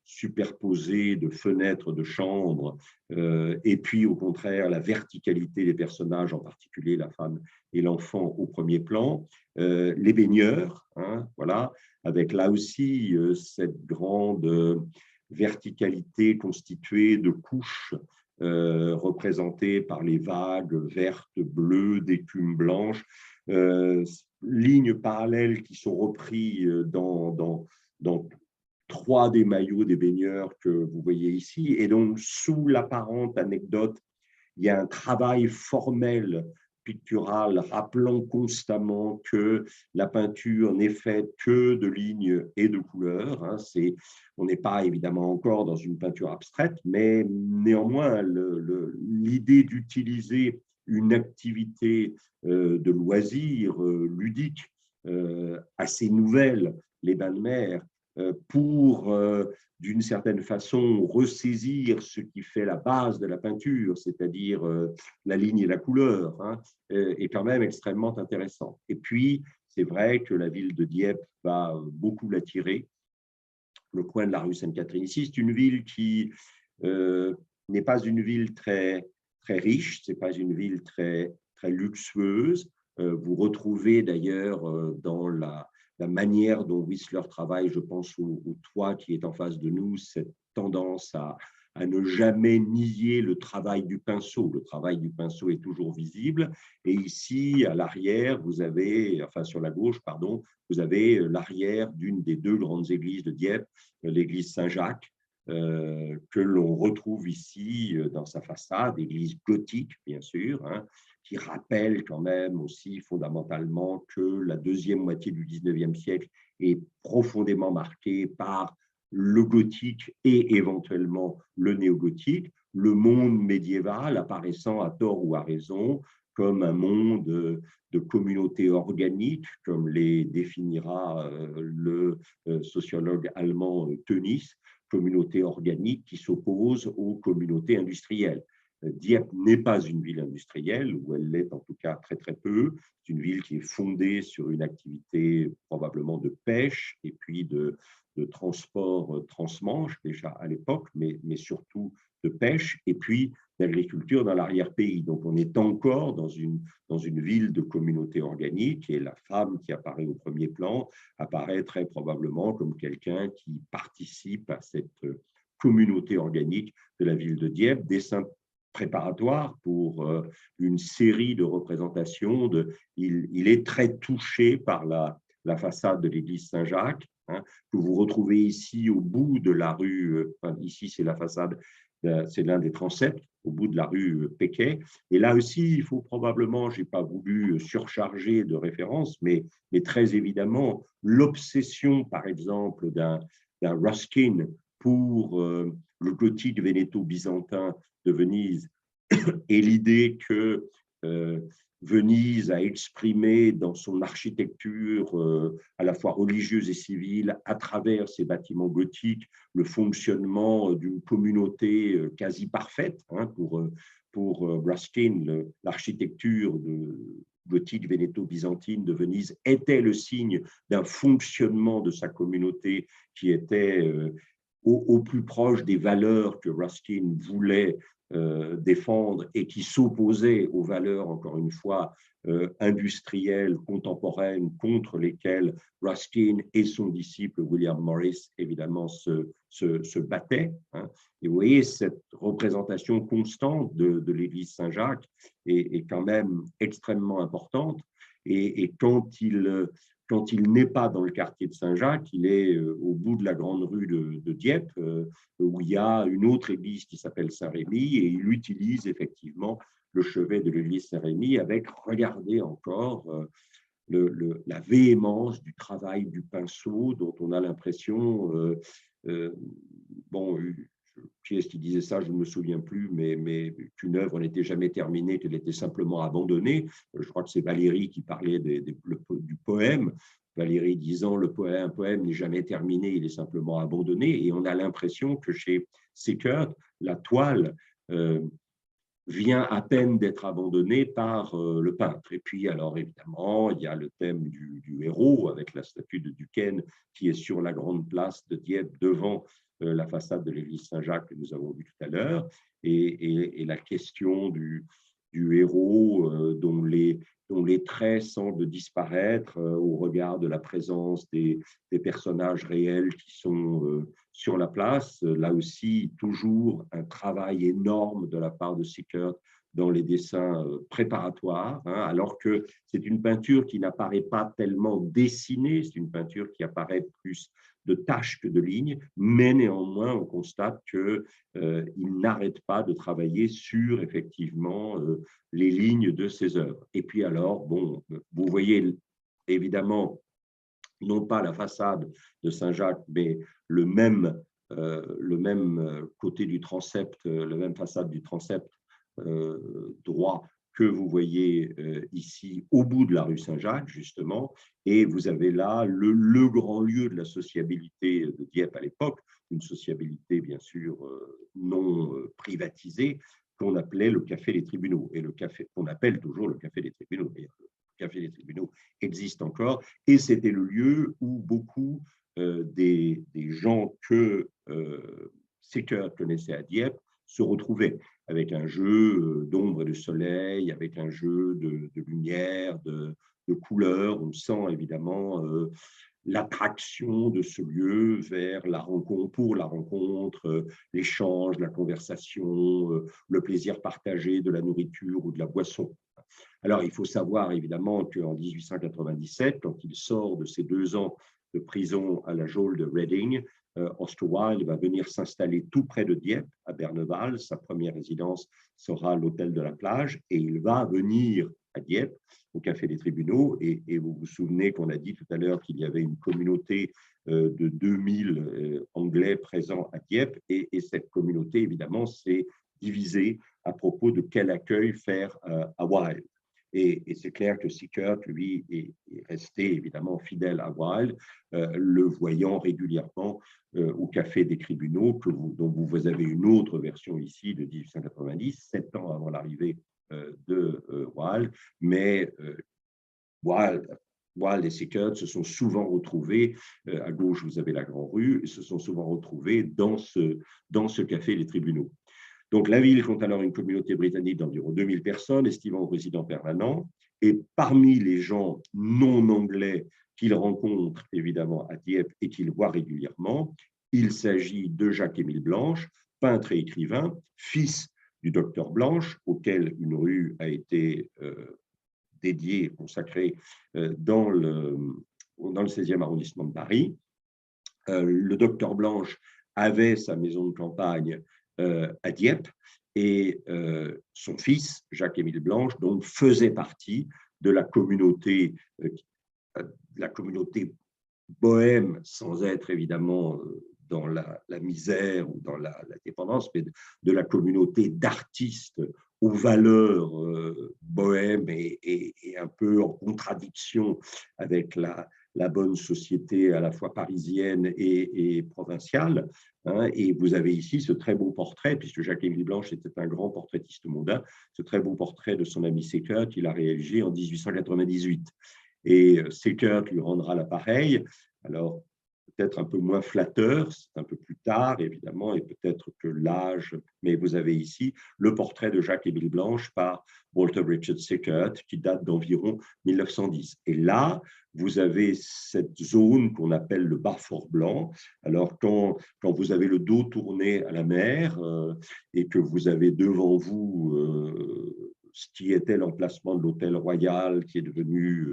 superposées de fenêtres de chambres, et puis au contraire la verticalité des personnages, en particulier la femme et l'enfant au premier plan, les baigneurs, hein, voilà, avec là aussi cette grande verticalité constituée de couches représentées par les vagues vertes, bleues, d'écume blanche, lignes parallèles qui sont reprises dans trois des maillots des baigneurs que vous voyez ici. Et donc, sous l'apparente anecdote, il y a un travail formel pictural rappelant constamment que la peinture n'est faite que de lignes et de couleurs. Hein. On n'est pas évidemment encore dans une peinture abstraite, mais néanmoins, l'idée d'utiliser une activité de loisir ludique assez nouvelle, les bains de mer, pour d'une certaine façon ressaisir ce qui fait la base de la peinture, c'est-à-dire la ligne et la couleur, hein, est quand même extrêmement intéressant. Et puis, c'est vrai que la ville de Dieppe va beaucoup l'attirer. Le coin de la rue Sainte-Catherine ici, c'est une ville qui n'est pas une ville très, très riche, ce n'est pas une ville très, très luxueuse. Vous retrouvez d'ailleurs dans la manière dont Whistler travaille, je pense au toit qui est en face de nous, cette tendance à ne jamais nier le travail du pinceau. Le travail du pinceau est toujours visible. Et ici, à l'arrière, vous avez, enfin sur la gauche, pardon, vous avez l'arrière d'une des deux grandes églises de Dieppe, l'église Saint-Jacques, que l'on retrouve ici dans sa façade, église gothique, bien sûr, hein, qui rappelle quand même aussi fondamentalement que la deuxième moitié du 19e siècle est profondément marquée par le gothique et éventuellement le néogothique, le monde médiéval apparaissant à tort ou à raison comme un monde de communautés organiques, comme les définira le sociologue allemand Tönnies, communautés organiques qui s'opposent aux communautés industrielles. Dieppe n'est pas une ville industrielle, ou elle l'est en tout cas très très peu. C'est une ville qui est fondée sur une activité probablement de pêche et puis de transport transmanche déjà à l'époque, mais surtout de pêche et puis d'agriculture dans l'arrière-pays. Donc on est encore dans une ville de communauté organique et la femme qui apparaît au premier plan apparaît très probablement comme quelqu'un qui participe à cette communauté organique de la ville de Dieppe. Dessin préparatoire pour une série de représentations. Il est très touché par la façade de l'église Saint-Jacques, hein, que vous retrouvez ici au bout de la rue, enfin, ici c'est la façade, c'est l'un des transepts, au bout de la rue Péquet. Et là aussi, il faut probablement, je n'ai pas voulu surcharger de références, mais très évidemment, l'obsession, par exemple, d'un Ruskin pour le gothique vénéto-byzantin de Venise et l'idée que Venise a exprimé dans son architecture à la fois religieuse et civile, à travers ses bâtiments gothiques, le fonctionnement d'une communauté quasi parfaite. Hein, pour Ruskin, l'architecture gothique vénéto-byzantine de Venise était le signe d'un fonctionnement de sa communauté qui était au plus proche des valeurs que Ruskin voulait défendre et qui s'opposait aux valeurs, encore une fois, industrielles, contemporaines, contre lesquelles Ruskin et son disciple William Morris, évidemment, se battaient. Hein. Et vous voyez, cette représentation constante de l'église Saint-Jacques est quand même extrêmement importante. Et quand il n'est pas dans le quartier de Saint-Jacques, il est au bout de la grande rue de Dieppe, où il y a une autre église qui s'appelle Saint-Rémy, et il utilise effectivement le chevet de l'église Saint-Rémy avec, regardez encore, la véhémence du travail du pinceau dont on a l'impression, bon, qui est-ce qui disait ça, je ne me souviens plus, mais qu'une œuvre n'était jamais terminée, qu'elle était simplement abandonnée. Je crois que c'est Valérie qui parlait du poème. Valérie disant un poème n'est jamais terminé, il est simplement abandonné. Et on a l'impression que chez Seckert, la toile vient à peine d'être abandonné par le peintre. Et puis, alors évidemment, il y a le thème du héros avec la statue de Duquesne qui est sur la grande place de Dieppe devant la façade de l'église Saint-Jacques que nous avons vue tout à l'heure, et la question du héros dont les traits semblent disparaître au regard de la présence des personnages réels qui sont sur la place. Là aussi, toujours un travail énorme de la part de Sickert dans les dessins préparatoires, alors que c'est une peinture qui n'apparaît pas tellement dessinée, c'est une peinture qui apparaît plus de taches que de lignes, mais néanmoins, on constate qu'il n'arrête pas de travailler sur, effectivement, les lignes de ses œuvres. Et puis alors, bon, vous voyez évidemment non pas la façade de Saint-Jacques, mais le même côté du transept, la même façade du transept droit que vous voyez ici au bout de la rue Saint-Jacques, justement, et vous avez là le grand lieu de la sociabilité de Dieppe à l'époque, une sociabilité bien sûr non privatisée, qu'on appelait le Café des Tribunaux, et qu'on appelle toujours le Café des Tribunaux. Le Café des Tribunaux existe encore, et c'était le lieu où beaucoup des gens que Sickert connaissait à Dieppe se retrouvaient, avec un jeu d'ombre et de soleil, avec un jeu de lumière, de couleurs. On sent évidemment l'attraction de ce lieu vers la rencontre, pour la rencontre, l'échange, la conversation, le plaisir partagé de la nourriture ou de la boisson. Alors, il faut savoir évidemment qu'en 1897, quand il sort de ses 2 ans de prison à la geôle de Reading, Oscar Wilde va venir s'installer tout près de Dieppe, à Berneval. Sa première résidence sera l'hôtel de la plage, et il va venir à Dieppe, au Café des Tribunaux, et vous vous souvenez qu'on a dit tout à l'heure qu'il y avait une communauté de 2000 Anglais présents à Dieppe, et cette communauté, évidemment, s'est divisée à propos de quel accueil faire à Wilde. Et c'est clair que Sickert, lui, est resté évidemment fidèle à Wilde, le voyant régulièrement au Café des Tribunaux, dont vous avez une autre version ici de 1890, 7 ans avant l'arrivée de Wilde. Mais Wilde et Sickert se sont souvent retrouvés, à gauche vous avez la Grande Rue, et se sont souvent retrouvés dans ce Café des Tribunaux. Donc, la ville compte alors une communauté britannique d'environ 2000 personnes, estimant aux résidents permanents. Et parmi les gens non anglais qu'il rencontre évidemment à Dieppe et qu'il voit régulièrement, il s'agit de Jacques-Émile Blanche, peintre et écrivain, fils du docteur Blanche, auquel une rue a été dédiée, consacrée dans le 16e arrondissement de Paris. Le docteur Blanche avait sa maison de campagne à Dieppe, et son fils, Jacques-Émile Blanche, donc, faisait partie de la communauté bohème, sans être évidemment dans la misère ou dans la dépendance, mais de la communauté d'artistes aux valeurs bohèmes et un peu en contradiction avec la bonne société à la fois parisienne et provinciale. Et vous avez ici ce très beau portrait, puisque Jacques-Émile Blanche était un grand portraitiste mondain, ce très beau portrait de son ami Sickert qu'il a réalisé en 1898. Et Sickert lui rendra l'appareil, alors peut-être un peu moins flatteur, c'est un peu plus tard évidemment, et peut-être que l'âge, mais vous avez ici le portrait de Jacques-Émile Blanche par Walter Richard Sickert qui date d'environ 1910. Et là, vous avez cette zone qu'on appelle le Bas-Fort Blanc. Alors quand vous avez le dos tourné à la mer et que vous avez devant vous ce qui était l'emplacement de l'hôtel Royal, qui est devenu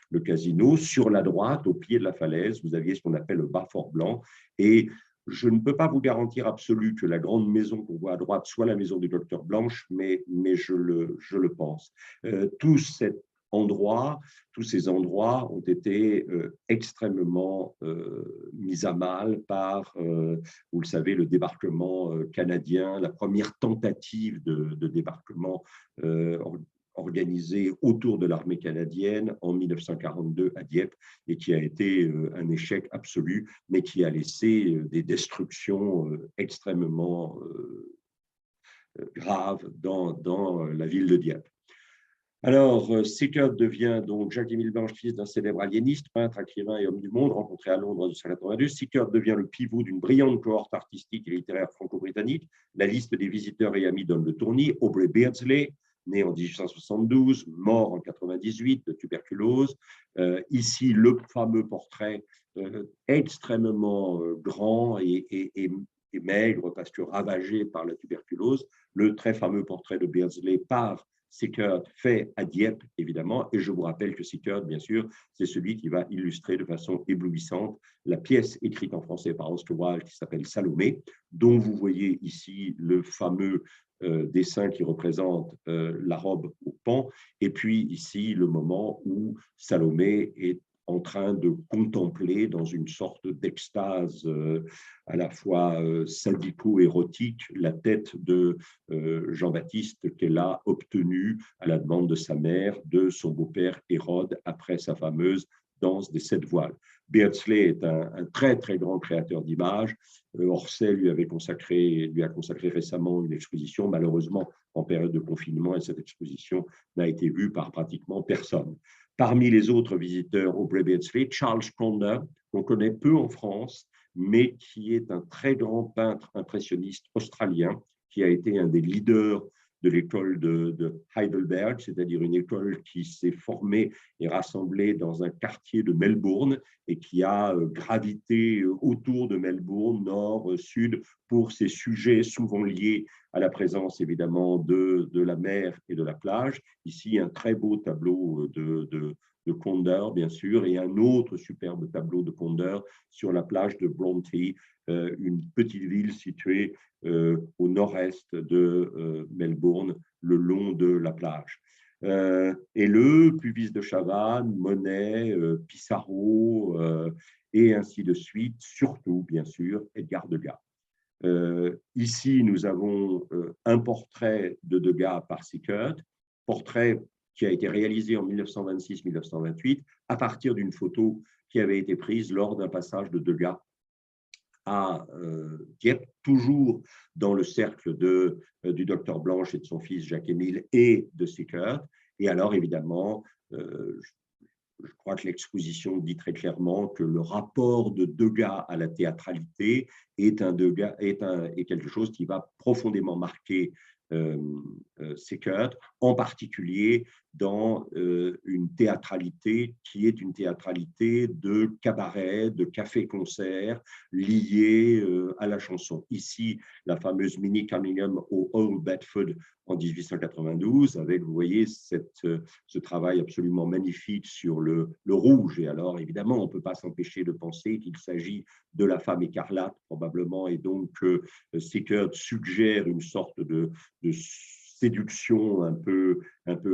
le casino, sur la droite, au pied de la falaise, vous aviez ce qu'on appelle le Bas-Fort Blanc. Et je ne peux pas vous garantir absolu que la grande maison qu'on voit à droite soit la maison du docteur Blanche, mais je le pense. Tous ces endroits ont été extrêmement mis à mal par, vous le savez, le débarquement canadien, la première tentative de débarquement organisée autour de l'armée canadienne en 1942 à Dieppe, et qui a été un échec absolu, mais qui a laissé des destructions extrêmement grave dans la ville de Dieppe. Alors, Sickert devient donc Jacques-Émile Blanche, fils d'un célèbre aliéniste, peintre, écrivain et homme du monde, rencontré à Londres en 1882. Sickert devient le pivot d'une brillante cohorte artistique et littéraire franco-britannique. La liste des visiteurs et amis donne le tournis. Aubrey Beardsley, né en 1872, mort en 98 de tuberculose. Ici, le fameux portrait extrêmement grand et maigre parce que ravagé par la tuberculose. Le très fameux portrait de Beardsley par Sickert fait à Dieppe, évidemment, et je vous rappelle que Sickert, bien sûr, c'est celui qui va illustrer de façon éblouissante la pièce écrite en français par Oscar Wilde qui s'appelle Salomé, dont vous voyez ici le fameux dessin qui représente la robe au pan, et puis ici le moment où Salomé est en train de contempler dans une sorte d'extase à la fois sadico-érotique la tête de Jean-Baptiste qu'elle a obtenue à la demande de sa mère, de son beau-père Hérode, après sa fameuse danse des 7 voiles. Beardsley est un très, très grand créateur d'images. Orsay lui a consacré récemment une exposition, malheureusement en période de confinement, et cette exposition n'a été vue par pratiquement personne. Parmi les autres visiteurs Aubrey Beardsley, Charles Conder, qu'on connaît peu en France, mais qui est un très grand peintre impressionniste australien, qui a été un des leaders de l'école de Heidelberg, c'est-à-dire une école qui s'est formée et rassemblée dans un quartier de Melbourne et qui a gravité autour de Melbourne, nord, sud, pour ces sujets souvent liés à la présence évidemment de la mer et de la plage. Ici, un très beau tableau de Conder, bien sûr, et un autre superbe tableau de Conder sur la plage de Bronte, une petite ville située au nord-est de Melbourne, le long de la plage. Helleu, Puvis de Chavannes, Monet, Pissarro, et ainsi de suite, surtout, bien sûr, Edgar Degas. Ici, nous avons un portrait de Degas par Sickert, portrait qui a été réalisé en 1926-1928 à partir d'une photo qui avait été prise lors d'un passage de Degas à Dieppe, toujours dans le cercle du docteur Blanche et de son fils Jacques-Émile et de Sickert. Et alors, évidemment, je crois que l'exposition dit très clairement que le rapport de Degas à la théâtralité est quelque chose qui va profondément marquer Sickert, en particulier dans une théâtralité qui est une théâtralité de cabaret, de café-concert liée à la chanson. Ici, la fameuse Minnie Cunningham au Old Bedford en 1892, avec, vous voyez, ce travail absolument magnifique sur le rouge. Et alors, évidemment, on ne peut pas s'empêcher de penser qu'il s'agit de la femme écarlate, probablement, et donc Sickert suggère une sorte de séduction un peu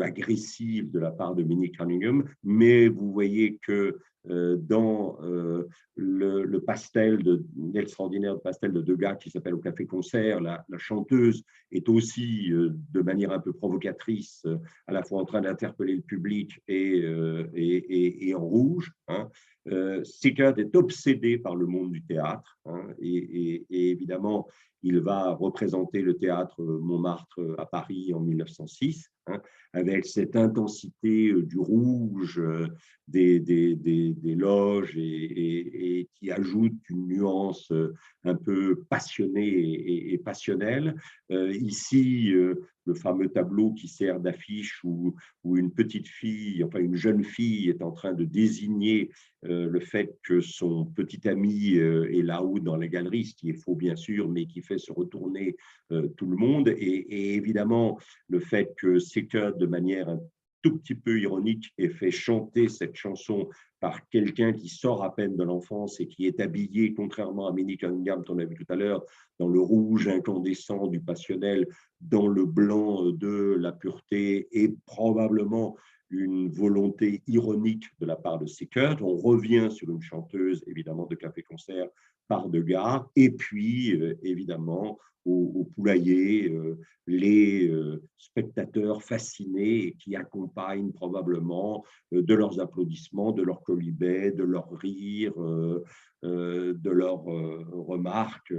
agressive de la part de Minnie Cunningham, mais vous voyez que dans l'extraordinaire pastel de Degas qui s'appelle Au Café Concert, la chanteuse est aussi de manière un peu provocatrice, à la fois en train d'interpeller le public et en rouge. Hein. Sickert est obsédé par le monde du théâtre, hein, et évidemment, il va représenter le théâtre Montmartre à Paris en 1906, hein, avec cette intensité du rouge, des loges et qui ajoute une nuance un peu passionnée et passionnelle. Ici, le fameux tableau qui sert d'affiche où une petite fille, enfin une jeune fille est en train de désigner le fait que son petit ami est là-haut dans la galerie, ce qui est faux bien sûr, mais qui fait se retourner tout le monde. Et évidemment, le fait que Sickert, de manière un tout petit peu ironique, ait fait chanter cette chanson par quelqu'un qui sort à peine de l'enfance et qui est habillé, contrairement à Minnie Cunningham, qu'on a vu tout à l'heure, dans le rouge incandescent du passionnel, dans le blanc de la pureté, et probablement une volonté ironique de la part de Sickert. On revient sur une chanteuse, évidemment, de café-concert par Degas, et puis, évidemment, au poulailler, les spectateurs fascinés et qui accompagnent probablement de leurs applaudissements, de leurs quolibets, de leurs rires, de leurs remarques,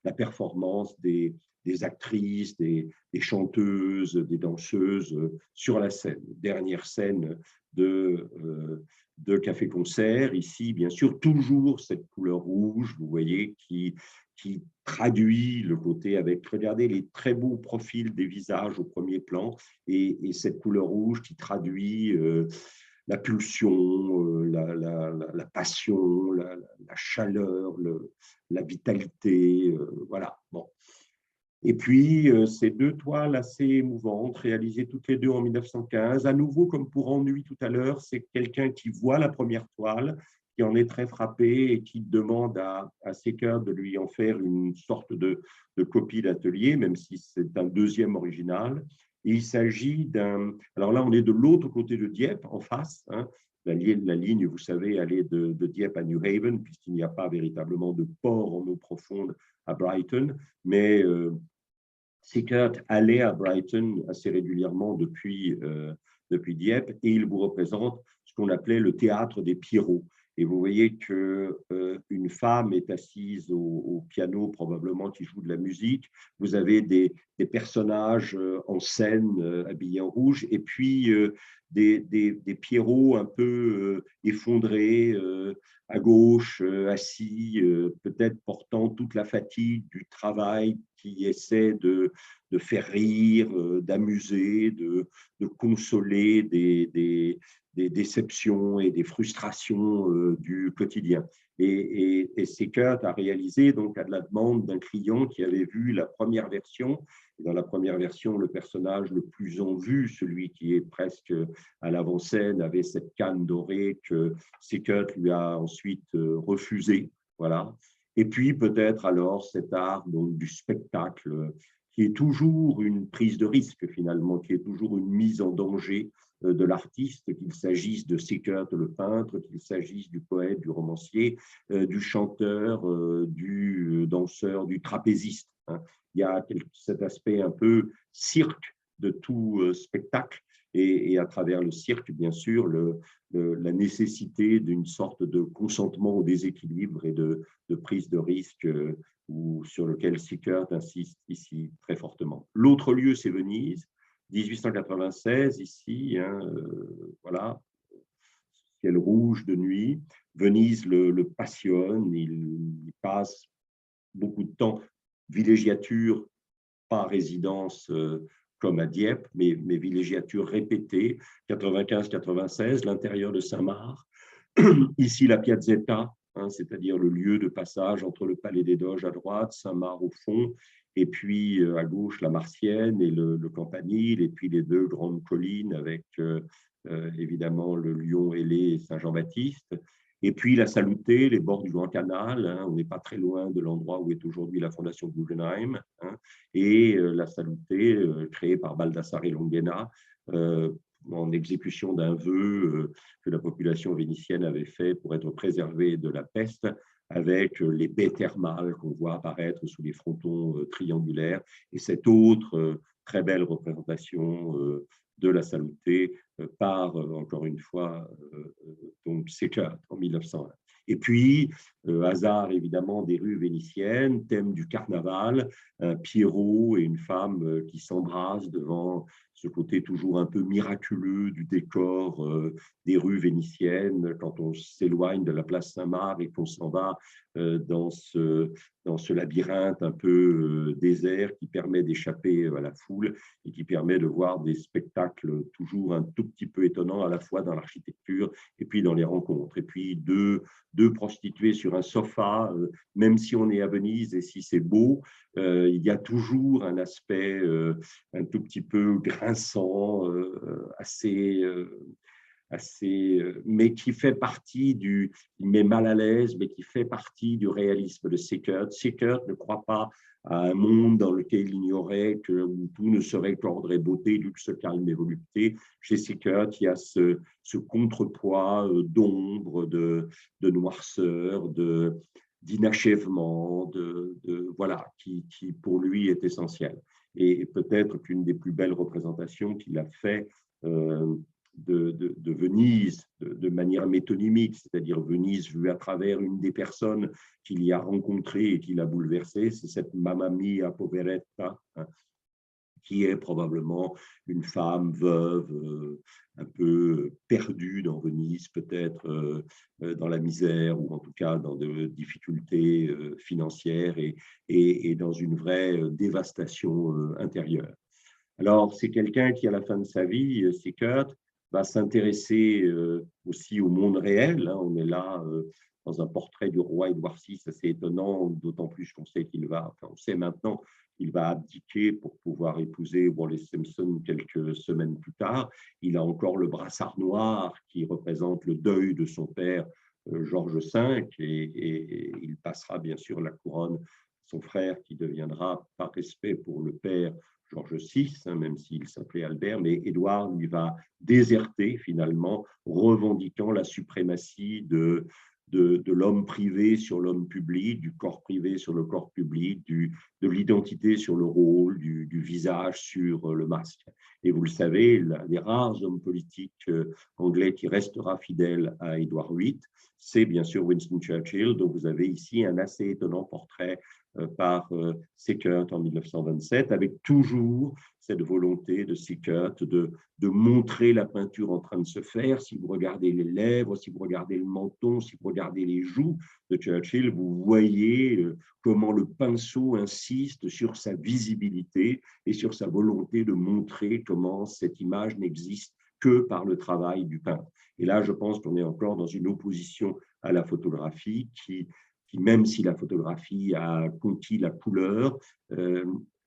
la performance des actrices, des chanteuses, des danseuses sur la scène. Dernière scène de café-concert. Ici, bien sûr, toujours cette couleur rouge, vous voyez, qui traduit le côté avec, regardez, les très beaux profils des visages au premier plan et cette couleur rouge qui traduit la pulsion, la passion, la chaleur, la vitalité. Voilà. Bon. Et puis, ces deux toiles assez émouvantes, réalisées toutes les deux en 1915. À nouveau, comme pour Ennui tout à l'heure, c'est quelqu'un qui voit la première toile, qui en est très frappé et qui demande à Secker de lui en faire une sorte de copie d'atelier, même si c'est un deuxième original. Et il s'agit d'un… Alors là, on est de l'autre côté de Dieppe, en face. Hein. La ligne, vous savez, allait de Dieppe à New Haven, puisqu'il n'y a pas véritablement de port en eau profonde à Brighton, mais Sickert allait à Brighton assez régulièrement depuis Dieppe et il vous représente ce qu'on appelait le théâtre des Pierrots. Et vous voyez qu'une femme est assise au piano, probablement qui joue de la musique. Vous avez des personnages en scène habillés en rouge et puis des Pierrots un peu effondrés à gauche, assis, peut-être portant toute la fatigue du travail qui essaie de faire rire, d'amuser, de consoler des déceptions et des frustrations du quotidien. Et Seckert a réalisé, donc, à la demande d'un client qui avait vu la première version. Et dans la première version, le personnage le plus en vue, celui qui est presque à l'avant-scène, avait cette canne dorée que Seckert lui a ensuite refusée. Voilà. Et puis peut-être alors cet art donc, du spectacle qui est toujours une prise de risque finalement, qui est toujours une mise en danger de l'artiste, qu'il s'agisse de Seckert le peintre, qu'il s'agisse du poète, du romancier, du chanteur, du danseur, du trapéziste. Hein. Il y a cet aspect un peu cirque de tout spectacle et à travers le cirque, bien sûr, la nécessité d'une sorte de consentement au déséquilibre et de prise de risque sur lequel Sickert insiste ici très fortement. L'autre lieu, c'est Venise, 1896, ici, hein, voilà, ciel rouge de nuit. Venise le passionne, il passe beaucoup de temps, villégiature, pas résidence comme à Dieppe, mais villégiature répétée, 95-96, l'intérieur de Saint-Marc, ici la Piazzetta, hein, c'est-à-dire le lieu de passage entre le Palais des Doges à droite, Saint-Marc au fond, et puis à gauche la Martienne et le Campanile, et puis les deux grandes collines avec évidemment le Lion ailé et Saint-Jean-Baptiste. Et puis la Salutée, les bords du Grand Canal, hein, on n'est pas très loin de l'endroit où est aujourd'hui la Fondation Guggenheim, hein, et la Salutée, créée par Baldassare Longhena, en exécution d'un vœu que la population vénitienne avait fait pour être préservée de la peste, avec les baies thermales qu'on voit apparaître sous les frontons triangulaires, et cette autre très belle représentation de la Salutée par, encore une fois, donc Seckert en 1901. Et puis, hasard évidemment des rues vénitiennes, thème du carnaval, un Pierrot et une femme qui s'embrassent devant ce côté toujours un peu miraculeux du décor des rues vénitiennes, quand on s'éloigne de la place Saint-Marc et qu'on s'en va dans ce labyrinthe un peu désert qui permet d'échapper à la foule et qui permet de voir des spectacles toujours un tout petit peu étonnants, à la fois dans l'architecture et puis dans les rencontres. Et puis deux prostituées sur un sofa, même si on est à Venise et si c'est beau, il y a toujours un aspect un tout petit peu grinçant, mais qui fait partie il met mal à l'aise, mais qui fait partie du réalisme de Seckert. Seckert ne croit pas à un monde dans lequel il y aurait où tout ne serait qu'ordre et beauté, luxe, calme et volupté. Chez Seckert, il y a ce contrepoids d'ombre, de noirceur, d'inachèvement, voilà, qui pour lui est essentiel. Et peut-être qu'une des plus belles représentations qu'il a fait de Venise de manière métonymique, c'est-à-dire Venise vue à travers une des personnes qu'il y a rencontrées et qui l'a bouleversée, c'est cette Mamma Mia Poveretta, hein, qui est probablement une femme veuve, un peu perdue dans Venise, peut-être dans la misère ou en tout cas dans de difficultés financières et dans une vraie dévastation intérieure. Alors, c'est quelqu'un qui, à la fin de sa vie, Sickert, va s'intéresser aussi au monde réel. Hein. On est là dans un portrait du roi Édouard VI assez étonnant, d'autant plus qu'on sait qu'il va, enfin, on sait maintenant qu'il va abdiquer pour pouvoir épouser Wallis Simpson quelques semaines plus tard. Il a encore le brassard noir qui représente le deuil de son père, Georges V, et il passera bien sûr la couronne à son frère qui deviendra, par respect pour le père, Georges VI, hein, même s'il s'appelait Albert, mais Édouard lui va déserter finalement, revendiquant la suprématie de l'homme privé sur l'homme public, du corps privé sur le corps public, de l'identité sur le rôle, du visage sur le masque. Et vous le savez, l'un des rares hommes politiques anglais qui restera fidèle à Édouard VIII, c'est bien sûr Winston Churchill, dont vous avez ici un assez étonnant portrait par Sickert en 1927, avec toujours cette volonté de Sickert de montrer la peinture en train de se faire. Si vous regardez les lèvres, si vous regardez le menton, si vous regardez les joues de Churchill, vous voyez comment le pinceau insiste sur sa visibilité et sur sa volonté de montrer comment cette image n'existe que par le travail du peintre. Et là, je pense qu'on est encore dans une opposition à la photographie qui même si la photographie a conquis la couleur,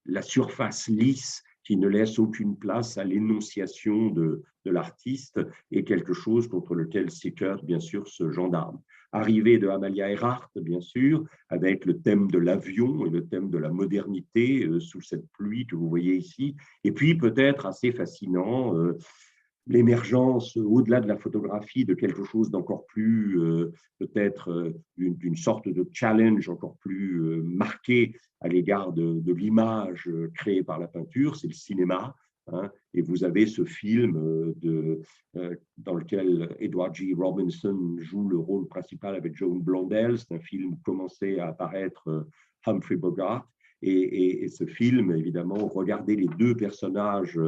la surface lisse qui ne laisse aucune place à l'énonciation de l'artiste est quelque chose contre lequel Sickert, bien sûr, se gendarme. Arrivée de Amalia Earhart, bien sûr, avec le thème de l'avion et le thème de la modernité sous cette pluie que vous voyez ici, et puis peut-être assez fascinant, l'émergence au-delà de la photographie de quelque chose d'encore plus, peut-être d'une sorte de challenge encore plus marqué à l'égard de l'image créée par la peinture, c'est le cinéma. Hein, et vous avez ce film dans lequel Edward G. Robinson joue le rôle principal avec Joan Blondell. C'est un film commencé à apparaître Humphrey Bogart. Et ce film, évidemment, regardez les deux personnages,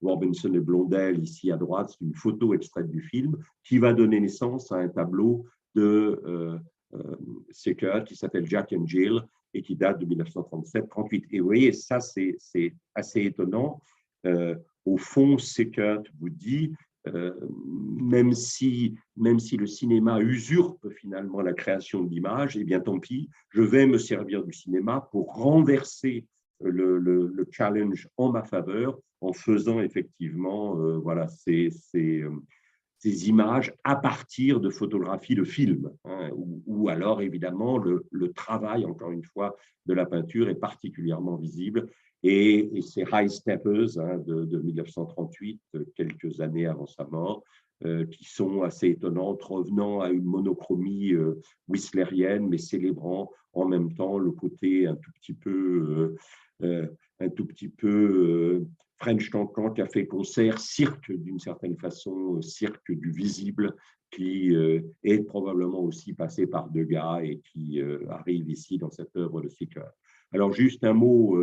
Robinson et Blondell, ici à droite, c'est une photo extraite du film, qui va donner naissance à un tableau de Sickert qui s'appelle Jack and Jill et qui date de 1937-38. Et vous voyez, ça, c'est assez étonnant. Au fond, Sickert vous dit, même si le cinéma usurpe finalement la création de l'image, eh bien tant pis, je vais me servir du cinéma pour renverser le challenge en ma faveur en faisant effectivement voilà, ces images à partir de photographies de films, hein, où alors évidemment le travail, encore une fois, de la peinture est particulièrement visible. Et ces High Steppers hein, de 1938, quelques années avant sa mort, qui sont assez étonnantes, revenant à une monochromie whistlerienne, mais célébrant en même temps le côté un tout petit peu French Cancan, café-concert, cirque d'une certaine façon, cirque du visible, qui est probablement aussi passé par Degas et qui arrive ici dans cette œuvre de Sickert. Alors juste un mot,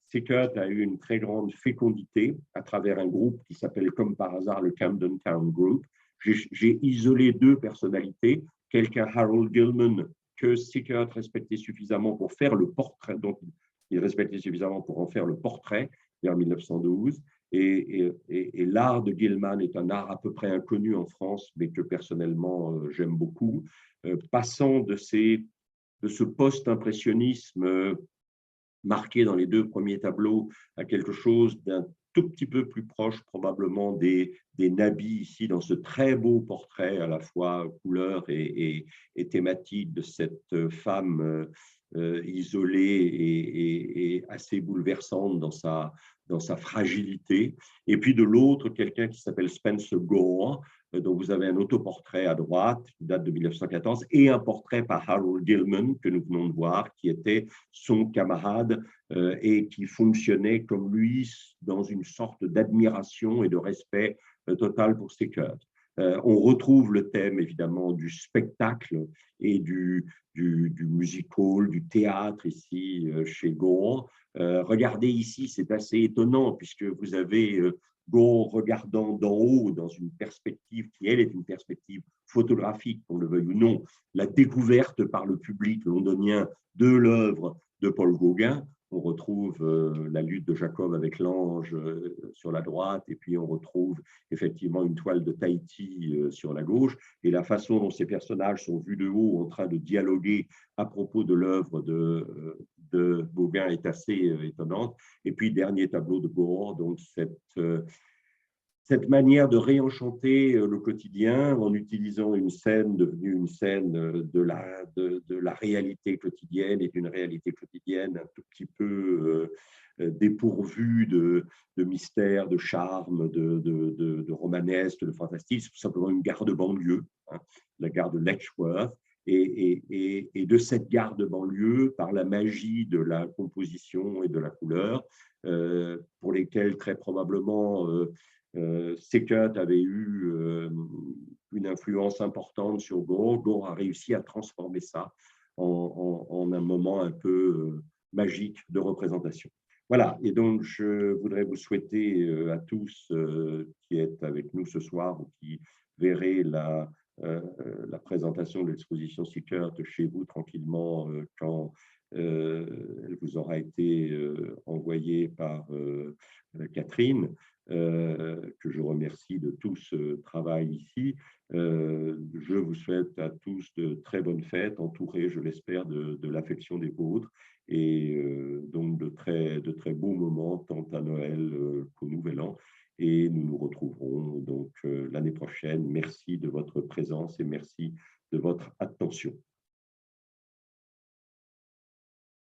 Sickert a eu une très grande fécondité à travers un groupe qui s'appelle comme par hasard le Camden Town Group. J'ai isolé deux personnalités, quelqu'un Harold Gilman que Sickert respectait suffisamment pour faire le portrait, donc il respectait suffisamment pour en faire le portrait vers 1912. Et l'art de Gilman est un art à peu près inconnu en France, mais que personnellement j'aime beaucoup. Passant de ce post-impressionnisme marqué dans les deux premiers tableaux à quelque chose d'un tout petit peu plus proche probablement des des nabis ici dans ce très beau portrait à la fois couleur et thématique de cette femme isolée et assez bouleversante dans sa fragilité. Et puis de l'autre, quelqu'un qui s'appelle Spence Gore, dont vous avez un autoportrait à droite, qui date de 1914, et un portrait par Harold Gilman, que nous venons de voir, qui était son camarade et qui fonctionnait comme lui dans une sorte d'admiration et de respect total pour Stickert. On retrouve le thème évidemment du spectacle et du musical, du théâtre ici chez Gore. Regardez ici, c'est assez étonnant puisque vous avez Gore regardant d'en haut dans une perspective qui, elle, est une perspective photographique, qu'on le veuille ou non, la découverte par le public londonien de l'œuvre de Paul Gauguin. On retrouve la lutte de Jacob avec l'ange sur la droite, et puis on retrouve effectivement une toile de Tahiti sur la gauche, et la façon dont ces personnages sont vus de haut en train de dialoguer à propos de l'œuvre de Gauguin est assez étonnante. Et puis, dernier tableau de Gore, donc cette manière de réenchanter le quotidien en utilisant une scène devenue une scène de la réalité quotidienne et d'une réalité quotidienne un tout petit peu dépourvue de mystère, de charme, de romanesque, de fantastique. C'est tout simplement une gare de banlieue, hein, la gare de Letchworth. Et de cette gare de banlieue, par la magie de la composition et de la couleur, pour lesquelles très probablement Stickert avait eu une influence importante sur Gore. Gore a réussi à transformer ça en un moment un peu magique de représentation. Voilà, et donc je voudrais vous souhaiter à tous qui êtes avec nous ce soir ou qui verrez la présentation de l'exposition Stickert chez vous tranquillement quand elle vous aura été envoyée par Catherine, que je remercie de tout ce travail ici. Je vous souhaite à tous de très bonnes fêtes, entourés, je l'espère, de l'affection des vôtres, et donc de très beaux moments, tant à Noël qu'au Nouvel An. Et nous nous retrouverons donc l'année prochaine. Merci de votre présence et merci de votre attention.